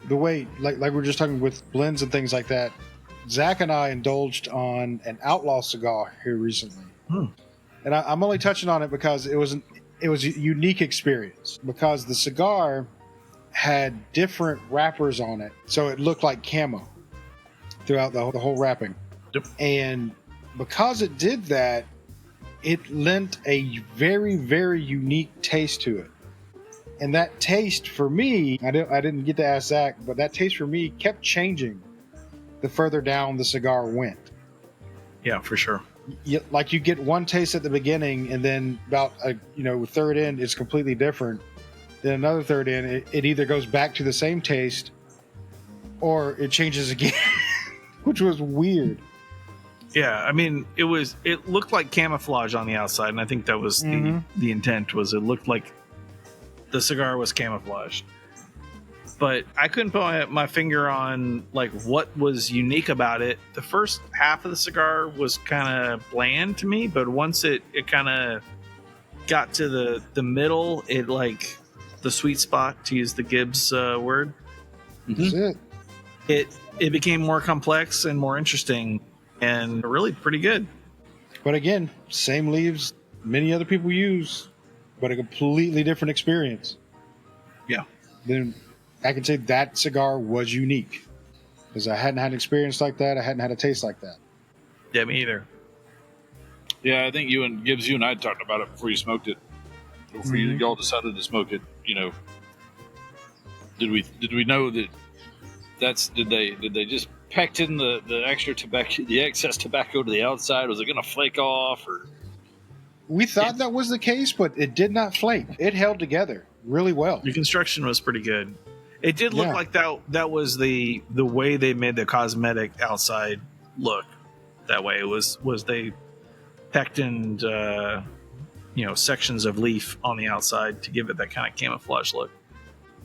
the way, like we're just talking with blends and things like that, Zach and I indulged on an outlaw cigar here recently. And I'm only touching on it because it was a unique experience, because the cigar had different wrappers on it, so it looked like camo throughout the whole wrapping. Yep. And because it did that, it lent a very, very unique taste to it. And that taste for me, I didn't get to ask Zach, but that taste for me kept changing the further down the cigar went. Yeah, for sure. like you get one taste at the beginning, and then about a third in, it's completely different. Then another third in, it either goes back to the same taste, or it changes again, which was weird. Yeah, I mean, it looked like camouflage on the outside, and I think that was the intent. Was it looked like the cigar was camouflaged, but I couldn't put my finger on like what was unique about it. The first half of the cigar was kind of bland to me, but once it kind of got to the middle, it like the sweet spot, to use the Gibbs word. That's it. It became more complex and more interesting, and really pretty good. But again, same leaves many other people use, but a completely different experience. Yeah. Then I can say that cigar was unique, because I hadn't had an experience like that. I hadn't had a taste like that. Yeah, me either. Yeah, I think you and I talked about it before you smoked it. Before y'all decided to smoke it, did we know that did they just packed in the extra tobacco, the excess tobacco to the outside? Was it going to flake off, or? We thought that was the case, but it did not flake. It held together really well. The construction was pretty good. It did look like that was the way they made the cosmetic outside look. That way it was they pecked in sections of leaf on the outside to give it that kind of camouflage look.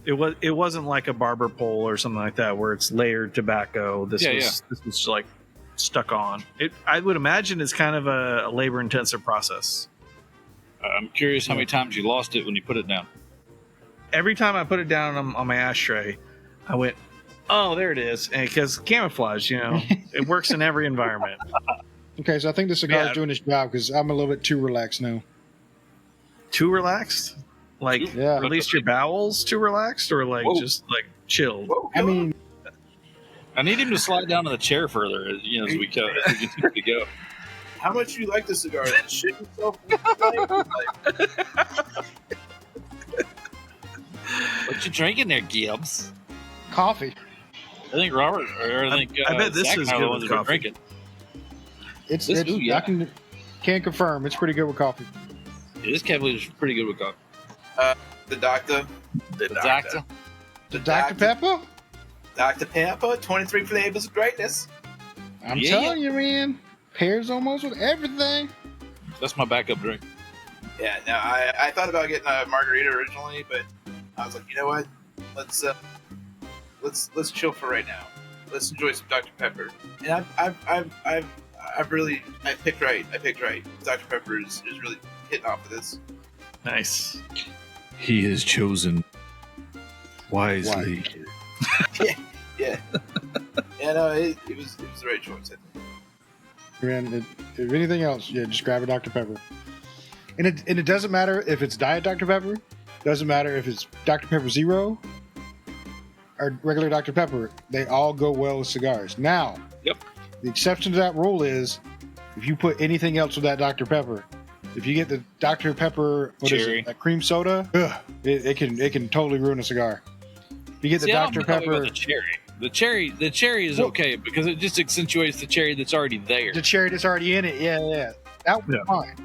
It wasn't like a barber pole or something like that where it's layered tobacco. This was like stuck on. I would imagine it's kind of a labor intensive process. I'm curious how many times you lost it when you put it down. Every time I put it down on my ashtray, I went, "Oh, there it is," because camouflage, it works in every environment. Okay, so I think the cigar is doing its job, because I'm a little bit too relaxed now. Too relaxed? Like released your bowels too relaxed, or like just like chilled? I mean, I need him to slide down to the chair further, as we continue to go. How much do you like the cigar? Shit yourself. What you drinking there, Gibbs? coffee. I think Robert, or I think I bet this Zach is and I good are the with ones that are coffee. drinking. It's Ooh, yeah. I can confirm it's pretty good with coffee. Yeah, this Cavalier is pretty good with coffee. The Doctor. The Doctor. The Dr. Pepper? Dr. Pepper, 23 flavors of greatness. I'm telling you, man. Pairs almost with everything. That's my backup drink. Yeah, no, I thought about getting a margarita originally, but I was like, you know what? Let's chill for right now. Let's enjoy some Dr. Pepper. And I picked right. Dr. Pepper is really hitting off of this. Nice. He has chosen wisely. Yeah. Yeah, no, it was the right choice, I think. And if anything else, just grab a Dr. Pepper. And it doesn't matter if it's Diet Dr. Pepper. Doesn't matter if it's Dr. Pepper Zero or regular Dr. Pepper. They all go well with cigars. Now, the exception to that rule is if you put anything else with that Dr. Pepper. If you get the Dr. Pepper, that cream soda, it can totally ruin a cigar. If you get the Dr. Pepper, the cherry is okay because it just accentuates the cherry that's already there. The cherry that's already in it, that was fine.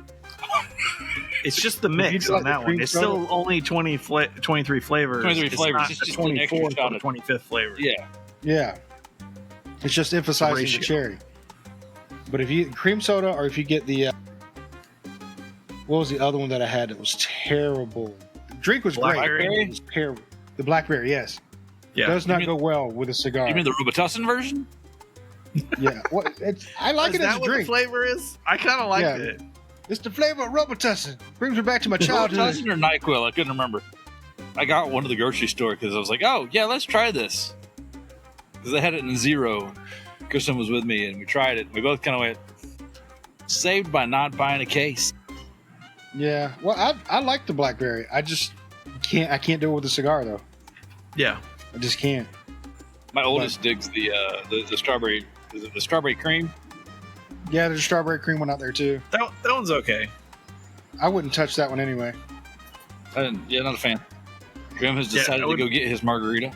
It's just the mix on that one. It's still only 23 flavors. 23 flavors. It's just 24 an extra or 25th flavor. Yeah. It's just emphasizing the cherry. But if you get cream soda, or if you get the what was the other one that I had that was terrible? The drink was Blackberry? great. It was terrible. The blackberry, yes. Yeah. Does not go well with a cigar. You mean the Robitussin version? Yeah. I like it as a drink. What the flavor is? I kind of like it. It's the flavor of Robitussin. Brings me back to my childhood. Robitussin or NyQuil? I couldn't remember. I got one to the grocery store because I was like, oh, yeah, let's try this. Because I had it in zero. Kristen was with me, and we tried it. We both kind of went, saved by not buying a case. Yeah. Well, I like the blackberry. I just can't do it with a cigar, though. Yeah. I just can't. My oldest digs the strawberry. Is it the strawberry cream? Yeah, there's a strawberry cream one out there, too. That one's okay. I wouldn't touch that one anyway. Not a fan. Grim has decided to go get his margarita.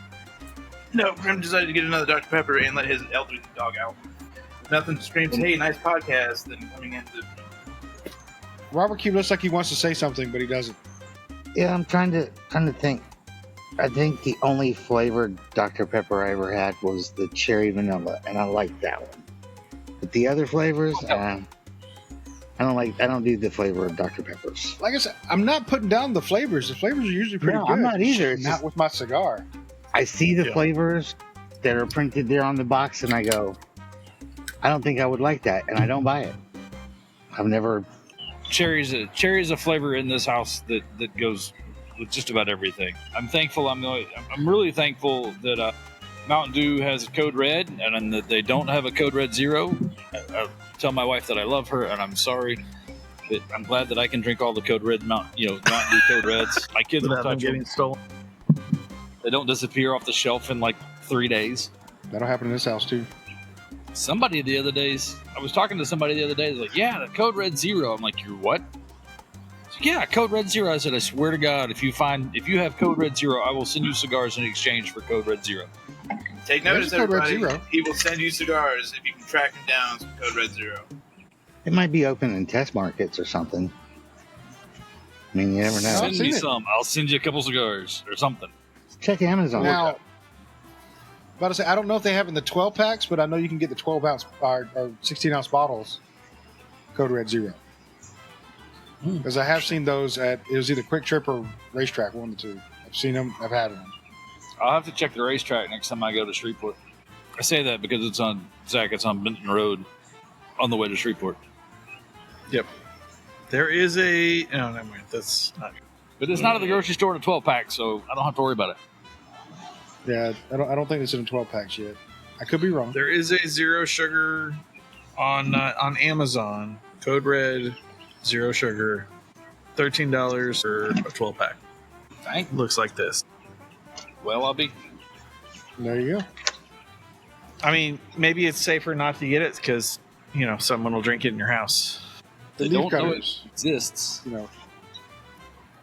No, Grim decided to get another Dr. Pepper and let his elderly dog out. Nothing screams, "Hey, nice podcast," than coming into. Robert Q looks like he wants to say something, but he doesn't. Yeah, I'm trying to think. I think the only flavored Dr. Pepper I ever had was the cherry vanilla, and I like that one. But the other flavors, I don't do the flavor of Dr. Peppers. Like I said, I'm not putting down the flavors. The flavors are usually pretty No, good. I'm not either. It's not with my cigar. I see the flavors that are printed there on the box, and I go, I don't think I would like that, and I don't buy it. I've never. Cherry's a flavor in this house that goes with just about everything. I'm thankful. I'm really thankful that Mountain Dew has a Code Red, and that they don't have a Code Red Zero. I tell my wife that I love her, and I'm sorry. But I'm glad that I can drink all the Code Red Mountain Dew Code Reds. My kids don't touch them. Getting stolen. They don't disappear off the shelf in like 3 days. That'll happen in this house too. Somebody the other days, I was talking to somebody the other day. Like, yeah, the Code Red Zero. I'm like, you're what? Yeah, Code Red Zero. I said, I swear to God, if you have Code Red Zero, I will send you cigars in exchange for Code Red Zero. Take notice, Code Red everybody. Zero. He will send you cigars if you can track him down some Code Red Zero. It might be open in test markets or something. I mean, you never know. Send me seen it. some. I'll send you a couple cigars or something. Check Amazon. Now, about to say, I don't know if they have in the 12 packs, but I know you can get the 12 ounce or 16 ounce bottles. Code Red Zero. Because I have seen those at, it was either Quick Trip or Racetrack, one of the two. I've seen them. I've had them. I'll have to check the racetrack next time I go to Shreveport. I say that because it's on Benton Road on the way to Shreveport. Yep. There is a. No, never mind. That's not. But it's not at the grocery store in a 12 pack, so I don't have to worry about it. Yeah, I don't think it's in 12 packs yet. I could be wrong. There is a zero sugar on Amazon. Code Red, zero sugar, $13 for a 12 pack. Dang. Looks like this. Well, I'll be. There you go. I mean, maybe it's safer not to get it because someone will drink it in your house. They Leaf don't know it cutters, exists.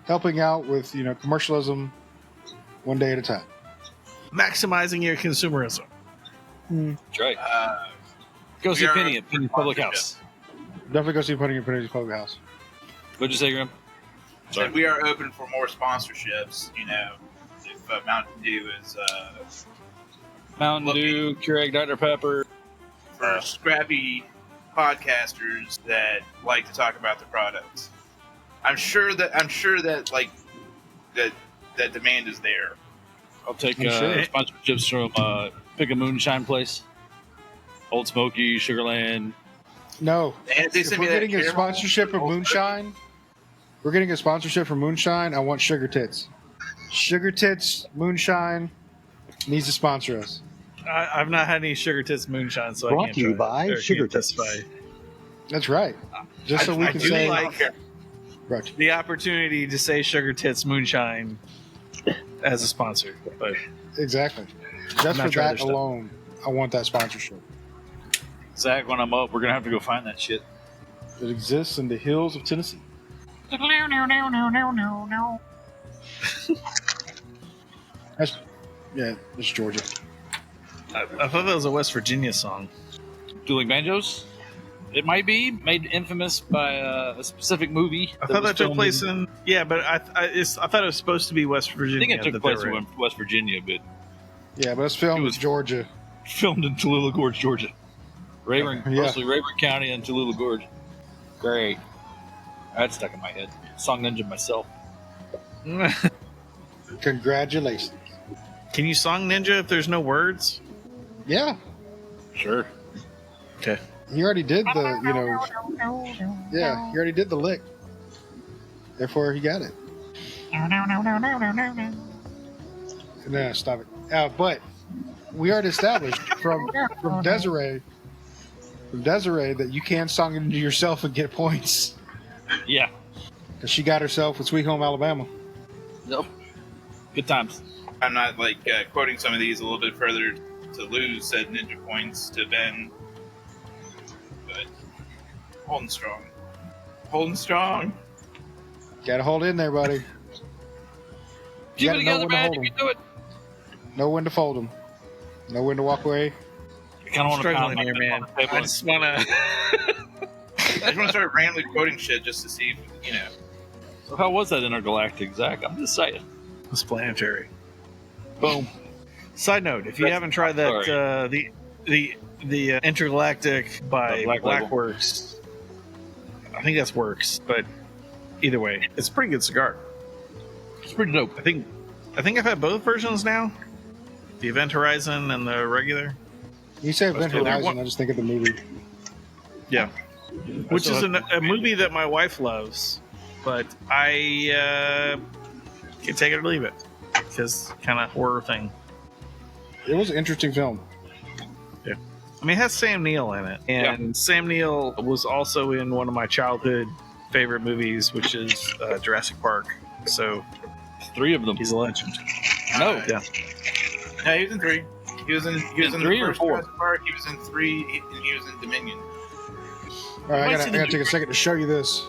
helping out with commercialism one day at a time. Maximizing your consumerism. That's right. Go we see are Penny at Penny's Public sponsorship. House. Definitely go see Penny at Penny's Public House. What'd you say, Grim? Sorry. And we are open for more sponsorships. If Mountain Dew is Mountain Dew, Keurig Dr. Pepper. for scrappy podcasters that like to talk about the products. I'm sure that like that demand is there. I'll take I'm sure. sponsorships from Pick a Moonshine Place, Old Smoky, Sugarland. No. And they If send we're me that getting a caramel sponsorship of Old Moonshine, we're getting a sponsorship from Moonshine. I want Sugar Tits. Sugar Tits, Moonshine needs to sponsor us. I've not had any Sugar Tits moonshine, so I Brought can't to you try it. by Or Sugar can't Tits. testify. That's right. Just so we I can do say, like right. the opportunity to say Sugar Tits moonshine as a sponsor, but Exactly. Just not for trying that their stuff. alone, I want that sponsorship. Zach, when I'm up, we're gonna have to go find that shit. It exists in the hills of Tennessee. It's Georgia. I thought that was a West Virginia song. Dueling Banjos? It might be made infamous by a specific movie. I thought was that took filmed place in. but I thought it was supposed to be West I Virginia. think it took that place they were in West Virginia, but Yeah, but it's filmed It was- in Georgia. filmed in Tallulah Gorge, Georgia. Yeah. Mostly Rayburn County and Tallulah Gorge. Great. That stuck in my head. Song Ninja myself. in. Congratulations. Can you song ninja if there's no words? Yeah, Sure. Okay. he already did the, yeah, he already did the lick. Therefore, he got it. No, stop it. But we already established from Desiree that you can song it into yourself and get points. Yeah. Because she got herself with Sweet Home Alabama. Nope. Good times. I'm not quoting some of these a little bit further to lose said ninja points to Ben, but holding strong. Holding strong. Gotta hold in there, buddy. Keep gotta it know together, when to man. hold You 'em. can do it. Know when to fold them. Know when to walk away. kind of want to struggling here, man. I just want to. I just want to start randomly quoting shit just to see, you know. So how was that intergalactic, Zach? I'm just saying. It's planetary. Boom. Side note: if you haven't tried that, the intergalactic by Blackworks, I think that's Works, but either way, it's a pretty good cigar. It's pretty dope. I think I've had both versions now. The Event Horizon and the regular. You say Event Horizon, I just think of the movie. Yeah. Which is a movie that my wife loves, but I can take it or leave it because kind of horror thing. It was an interesting film. Yeah. I mean, it has Sam Neill in it, and Sam Neill was also in one of my childhood favorite movies, which is Jurassic Park. So, 3 of them. He's a legend. No. Yeah. No, he was in 3. He was in 3 the or first 4? Jurassic Park. He was in 3, and he was in Dominion. All right, I gotta take a second to show you this.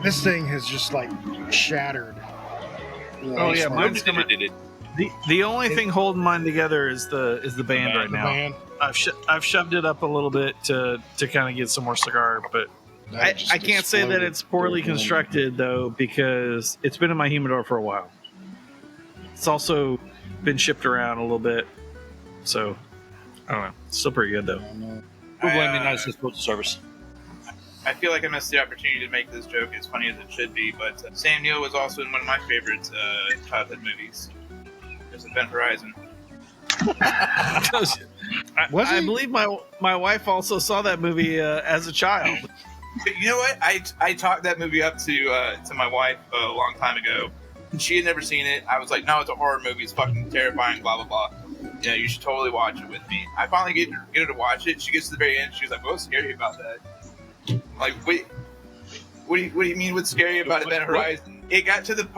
This thing has just like shattered. Oh yeah, mine's coming. The only thing holding mine together is the band right now. Band. I've shoved it up a little bit to kind of get some more cigar, but I can't say that it's poorly constructed though because it's been in my humidor for a while. It's also been shipped around a little bit, so I don't know. It's still pretty good though. We're blaming United States Postal Service. I feel like I missed the opportunity to make this joke as funny as it should be, but Sam Neill was also in one of my favorite childhood movies. There's Event Horizon. I believe my wife also saw that movie as a child. You know what? I talked that movie up to my wife a long time ago. She had never seen it. I was like, no, it's a horror movie. It's fucking terrifying, blah, blah, blah. You know, you should totally watch it with me. I finally get her to watch it. She gets to the very end. She's like, what's scary about that? I'm like, wait, what do you mean what's scary about Event Horizon? It got to the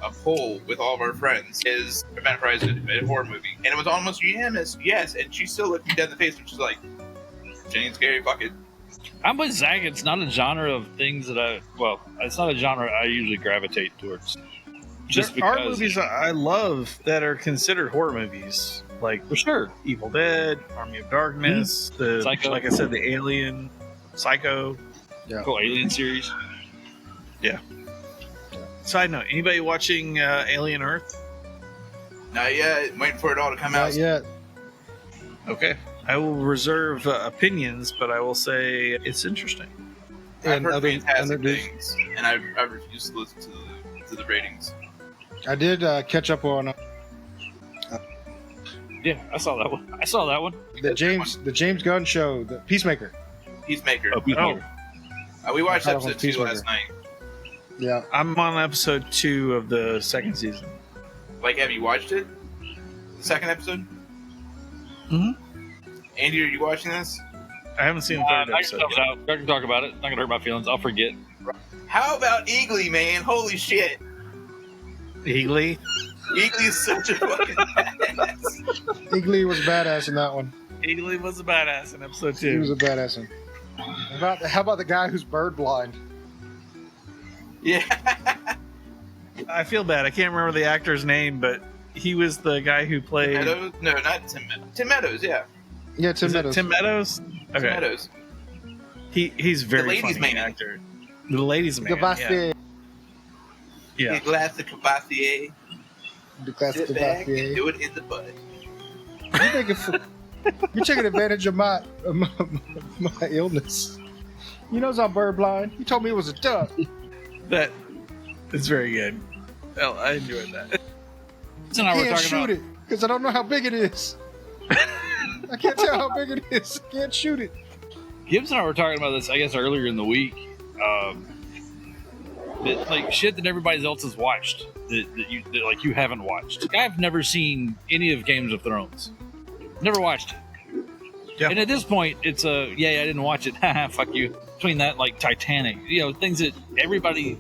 a poll with all of our friends. Is Event Horizon a horror movie? And it was almost unanimous, yes. And she still looked me dead in the face and she's like, "It ain't scary, fuck it." I'm with Zach. It's not a genre of things that it's not a genre I usually gravitate towards. Just there are movies I love that are considered horror movies, like for sure, Evil Dead, Army of Darkness, the Psycho. Like I said, the Alien, Psycho, cool Alien series. Yeah. Side note: anybody watching Alien Earth? Not yet. I'm waiting for it all to come out. Not yet. Okay. I will reserve opinions, but I will say it's interesting. I've heard other fantastic news. things, and I've refused to listen to the ratings. I did catch up on Yeah, I saw that one. the James Gunn show, the Peacemaker. Peacemaker. Oh, Peacemaker. We watched I thought it was episode 2 Peacemaker. last night. Yeah, I'm on episode 2 of the second season. Like, have you watched it? The second episode? Mm-hmm. Andy, are you watching this? I haven't seen the third episode. I can talk about it. Not gonna hurt my feelings. I'll forget. How about Eagly, man? Holy shit. Eagly? Eagly is such a fucking badass. Eagly was badass in that one. Eagly was a badass in episode 2. He was a badass in. How about the guy who's bird blind? Yeah. I feel bad. I can't remember the actor's name, but he was the guy who played... Meadows? No, not Tim Meadows. Tim Meadows, yeah. Yeah, Tim Is it Meadows. Tim Meadows? Okay. Tim Meadows. He's very The ladies' funny man. actor. The ladies' man. Gavassier. Yeah. A glass of Cavalier. The class Sit of back and Gavassier. do it in the butt. You're taking advantage of my illness. You know I'm bird blind. You told me it was a duck. That is very good. Well, I enjoyed that. So I now we're can't talking shoot about it because I don't know how big it is. I can't tell how big it is. I can't shoot it. Gibbs and I were talking about this, I guess, earlier in the week. Like shit that everybody else has watched that you haven't watched. Like, I've never seen any of Games of Thrones. Never watched it. Yeah. And at this point, it's I didn't watch it. Fuck you. Between that, like Titanic, things that everybody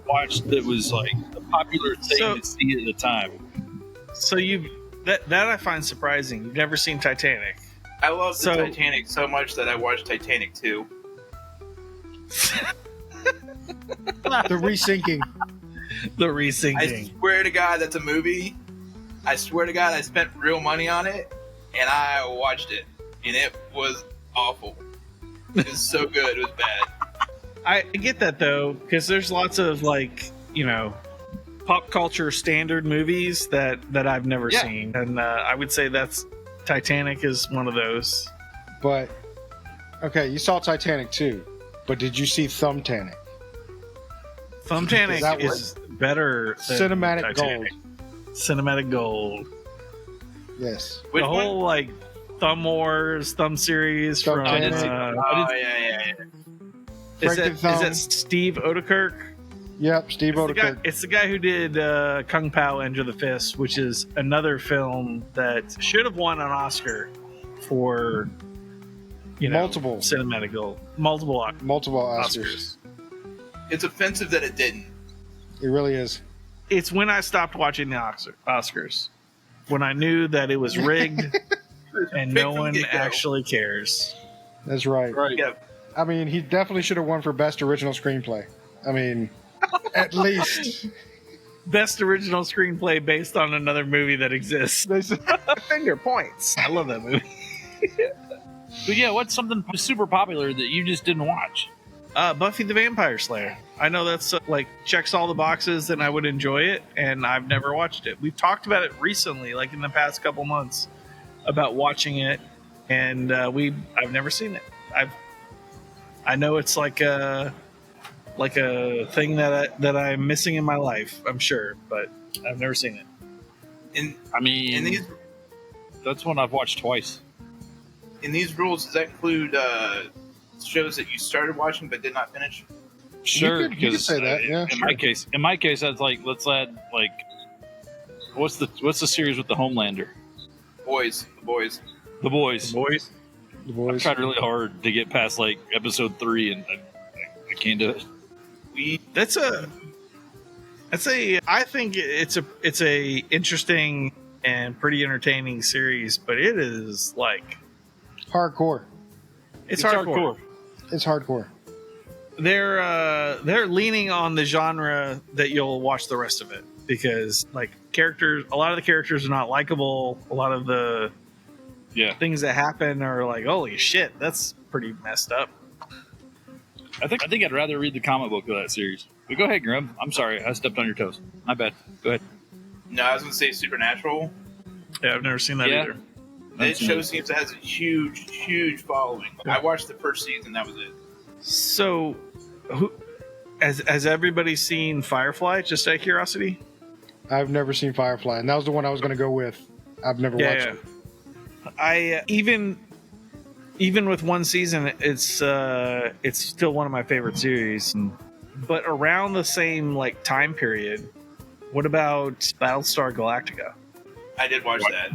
watched that was like a popular thing to see at the time. So that I find surprising. You've never seen Titanic. I love the Titanic so much that I watched Titanic 2. The resinking. The I resinking. swear to God, that's a movie. I swear to God, I spent real money on it. and I watched it, and it was awful. It was so good, it was bad. I get that though, because there's lots of pop culture standard movies that I've never seen, and I would say that's Titanic is one of those. But okay, you saw Titanic too, but did you see Thumbtanic? Thumbtanic is better than Cinematic Titanic. gold. Cinematic gold. Yes. Which the whole Thumb Wars, Thumb series from. yeah. Is that Steve Odekirk? Yep, Steve Odekirk. It's the guy who did Kung Pao Enter the Fist, which is another film that should have won an Oscar for multiple cinematic gold, multiple Oscars. It's offensive that it didn't. It really is. It's when I stopped watching the Oscars, when I knew that it was rigged and no one actually cares. That's right. Yeah. I mean, he definitely should have won for Best Original Screenplay. I mean, at least. Best Original Screenplay based on another movie that exists. Finger points. I love that movie. But yeah, what's something super popular that you just didn't watch? Buffy the Vampire Slayer. I know that's checks all the boxes and I would enjoy it, and I've never watched it. We've talked about it recently, like in the past couple months, about watching it, and I've never seen it. I know it's like a thing that I'm missing in my life, I'm sure, but I've never seen it. That's one I've watched twice. In these rules, does that include shows that you started watching but did not finish? Sure, you could say that. Yeah. In my case, that's let's add what's the series with the Homelander? The Boys. I've tried really hard to get past episode 3, and I can't do it. I think it's a interesting and pretty entertaining series, but it is hardcore. It's hardcore. It's hardcore. They're leaning on the genre that you'll watch the rest of it, because a lot of the characters are not likable. A lot of the things that happen are holy shit, that's pretty messed up. I think I'd rather read the comic book of that series. But go ahead, Grim. I'm sorry, I stepped on your toes. My bad. Go ahead. No, I was going to say Supernatural. Yeah, I've never seen that either. That show seems to have a huge following. I watched the first season. That was it. So, has everybody seen Firefly? Just out of curiosity. I've never seen Firefly, and that was the one I was going to go with. I've never watched it. I even with one season, it's still one of my favorite series. But around the same time period, what about Battlestar Galactica? I did watch that.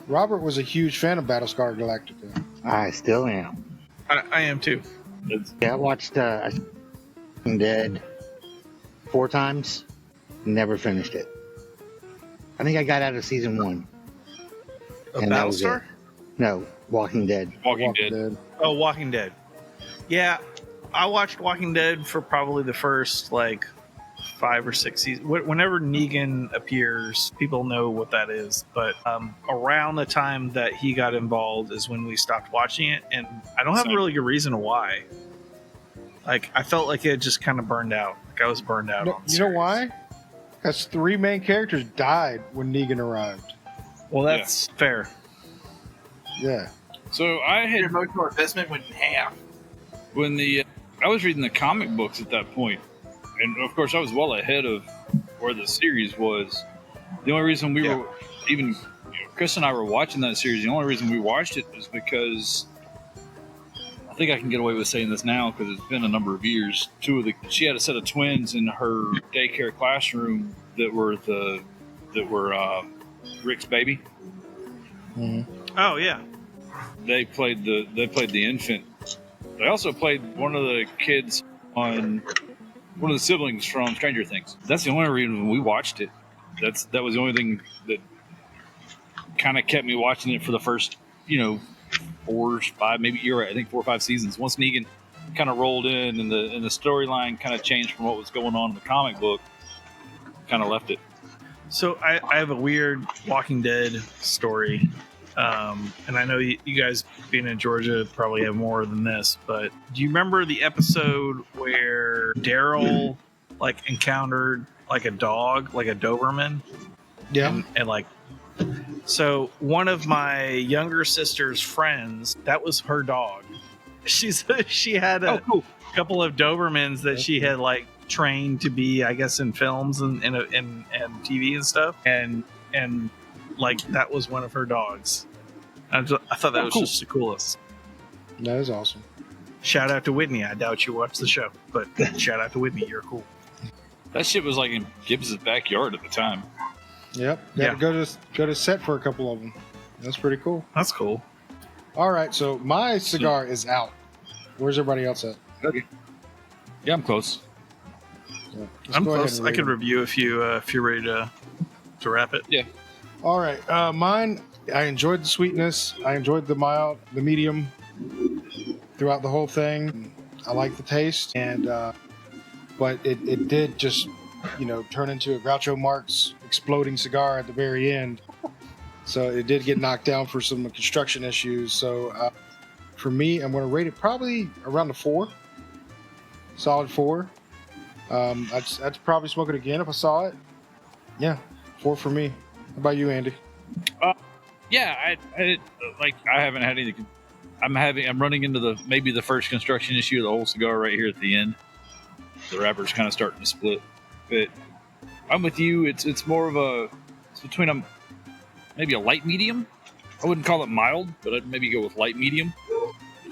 Robert was a huge fan of Battlestar Galactica. I still am. I am too. Yeah, I watched Dead 4 times. Never finished it. I think I got out of season 1. Of Battlestar? No, Walking Dead. Walking Dead. Oh, Walking Dead. Yeah, I watched Walking Dead for probably the first 5 or 6 seasons. Whenever Negan appears, people know what that is. But around the time that he got involved is when we stopped watching it, and I don't have a really good reason why. I felt like it just kind of burned out. I was burned out. No, you know why? Because 3 main characters died when Negan arrived. Well, that's fair. Yeah. So I had your emotional investment went in half. When I was reading the comic books at that point, and of course I was well ahead of where the series was. The only reason we were even Chris and I were watching that series, the only reason we watched it was because I think I can get away with saying this now because it's been a number of years. She had a set of twins in her daycare classroom that were Rick's baby. Mm-hmm. Oh yeah. They played the infant. They also played one of the kids on one of the siblings from Stranger Things. That's the only reason we watched it. That was the only thing that kind of kept me watching it for the first, 4 or 5, maybe you're right, I think 4 or 5 seasons. Once Negan kind of rolled in and the storyline kind of changed from what was going on in the comic book, kind of left it. So I have a weird Walking Dead story. And I know you guys being in Georgia probably have more than this, but do you remember the episode where Daryl like encountered like a dog, like a Doberman? Yeah. And like, so one of my younger sister's friends, that was her dog. She had a couple of Dobermans that she had like trained to be, I guess, in films and TV and stuff, and like that was one of her dogs. I thought that was just the coolest. That is awesome. Shout out to Whitney. I doubt you watched the show, but shout out to Whitney. You're cool. That shit was like in Gibbs's backyard at the time. Yep. Got to go to set for a couple of them. That's pretty cool. That's cool. All right, so my cigar is out. Where's everybody else at? Okay. Yeah, I'm close. Yeah, I'm close. I could review if you're ready to wrap it. Yeah. All right, mine. I enjoyed the sweetness. I enjoyed the mild, the medium throughout the whole thing. I like the taste, and but it did just turn into a Groucho Marx exploding cigar at the very end. So it did get knocked down for some construction issues. So for me, I'm going to rate it probably around a 4, solid 4. I'd probably smoke it again if I saw it. Yeah, 4 for me. How about you, Andy? Yeah, I haven't had any. I'm running into maybe the first construction issue of the whole cigar right here at the end. The wrapper's kind of starting to split, but I'm with you. It's more of it's between maybe a light medium. I wouldn't call it mild, but I'd maybe go with light medium.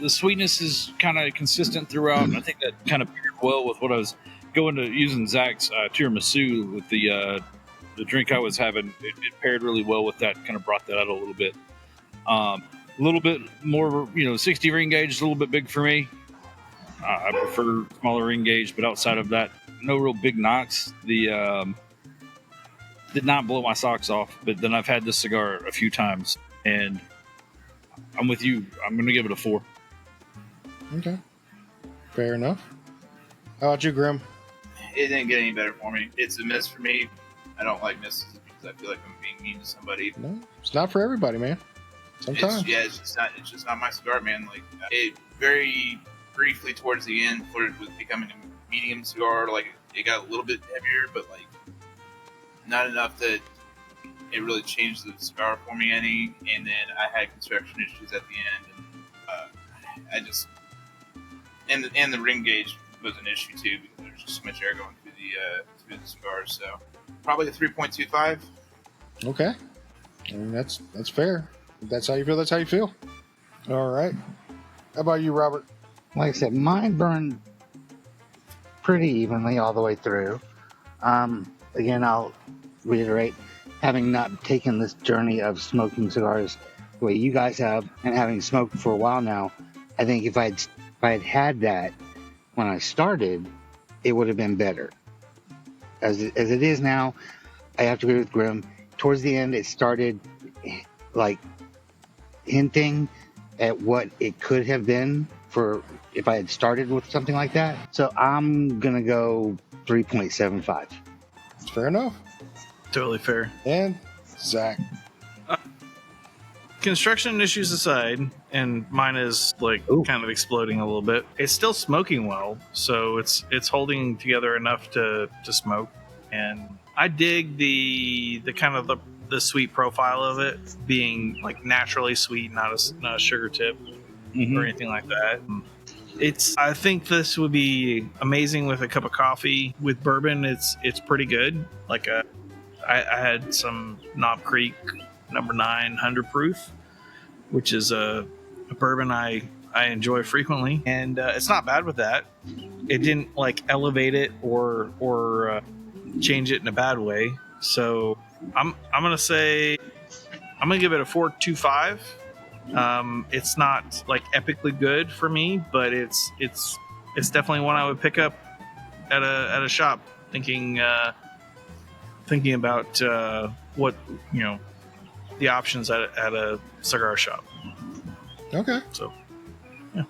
The sweetness is kind of consistent throughout, and I think that kind of paired well with what I was going to using Zach's tiramisu with the drink I was having. It paired really well with that, kind of brought that out a little bit. A little bit more, 60 ring gauge is a little bit big for me. I prefer smaller ring gauge, but outside of that, no real big knocks. The did not blow my socks off, but then I've had this cigar a few times, and I'm with you. I'm going to give it a 4. Okay, fair enough. How about you, Grim? It didn't get any better for me. It's a miss for me. I don't like misses because I feel like I'm being mean to somebody. No, it's not for everybody, man. Sometimes. It's just not my cigar, man. Like, it very briefly towards the end flirted with becoming a medium cigar. Like, it got a little bit heavier, but like not enough that it really changed the cigar for me any. And then I had construction issues at the end, and I just and the ring gauge was an issue too because there's just so much air going through the cigar. So probably a 3.25. Okay, I mean, that's fair. If that's how you feel, that's how you feel. All right. How about you, Robert? Like I said, mine burned pretty evenly all the way through. Again, I'll reiterate, having not taken this journey of smoking cigars the way you guys have, and having smoked for a while now, I think if I had that when I started, it would have been better. As it is now, I have to agree with Grim. Towards the end, it started like hinting at what it could have been for if I had started with something like that. So I'm going to go 3.75. It's fair enough. Totally fair. And Zach. Construction issues aside, and mine is like kind of exploding a little bit. It's still smoking well, so it's holding together enough to smoke. And I dig the kind of the sweet profile of it being like naturally sweet, not a sugar tip or anything like that. I think this would be amazing with a cup of coffee. With bourbon, it's pretty good. Like I had some Knob Creek number 9 100 proof, which is a bourbon I enjoy frequently, and it's not bad with that. It didn't like elevate it or change it in a bad way. So I'm gonna give it a 4.25. It's not like epically good for me, but it's definitely one I would pick up at a shop, thinking about what the options at a cigar shop. Okay. So yeah,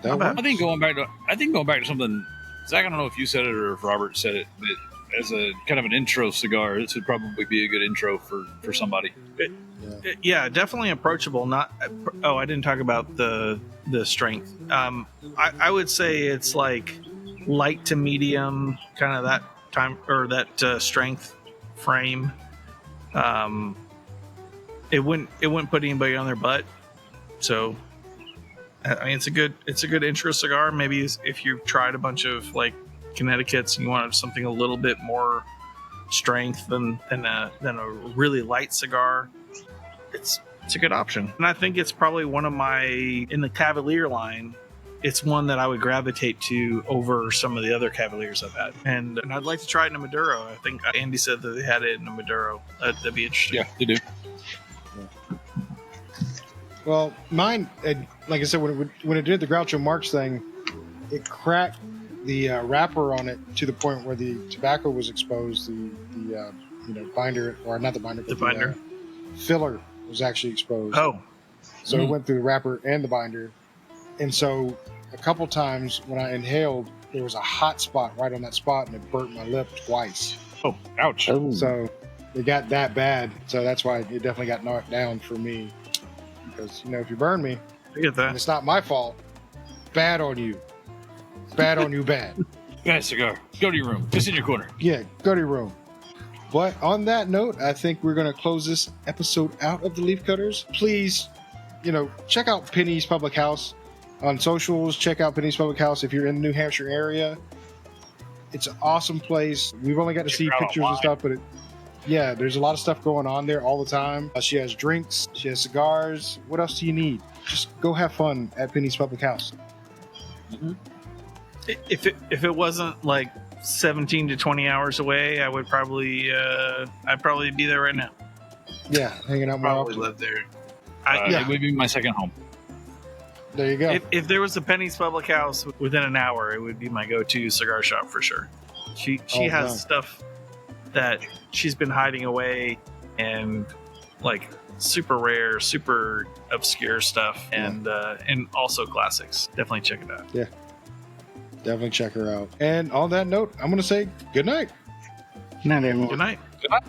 I think going back to something, Zach, I don't know if you said it or if Robert said it, but as a kind of an intro cigar, this would probably be a good intro for somebody. Yeah, definitely approachable. Not. Oh, I didn't talk about the strength. I would say it's like light to medium, kind of that time or that strength frame. It wouldn't put anybody on their butt. So, I mean, it's a good intro cigar. Maybe if you've tried a bunch of like Connecticut's and you want something a little bit more strength than a really light cigar, it's a good option. And I think it's probably one of my, in the Cavalier line, it's one that I would gravitate to over some of the other Cavaliers I've had. And I'd like to try it in a Maduro. I think Andy said that they had it in a Maduro. That'd be interesting. Yeah, they do. Well, mine, like I said, when it did the Groucho Marx thing, it cracked the wrapper on it to the point where the tobacco was exposed. The binder, or not the binder, but The binder. Filler was actually exposed. Oh, So it went through the wrapper and the binder. And so a couple times when I inhaled, there was a hot spot right on that spot, and it burnt my lip twice. Oh, ouch. Oh. So it got that bad. So that's why it definitely got knocked down for me. Because, if you burn me, I get and that. it's not my fault, bad on you. Bad on you, bad. Bad cigar. Go to your room. Just in your corner. Yeah, go to your room. But on that note, I think we're going to close this episode out of the Leaf Cutters. Please, check out Penny's Public House on socials. Check out Penny's Public House if you're in the New Hampshire area. It's an awesome place. We've only got to see her out pictures and online. stuff, but there's a lot of stuff going on there all the time. She has drinks. She has cigars. What else do you need? Just go have fun at Penny's Public House. If it wasn't like 17 to 20 hours away, I would probably I'd probably be there right now. Yeah, hanging out more Probably often. live there. Yeah. It would be my second home. There you go. If there was a Penny's Public House within an hour, it would be my go-to cigar shop for sure. She Oh, has wow. stuff that she's been hiding away, and like super rare, super obscure stuff, and also classics. Definitely check it out. Definitely check her out. And on that note, I'm going to say good night. Not anymore. Good night. Good night.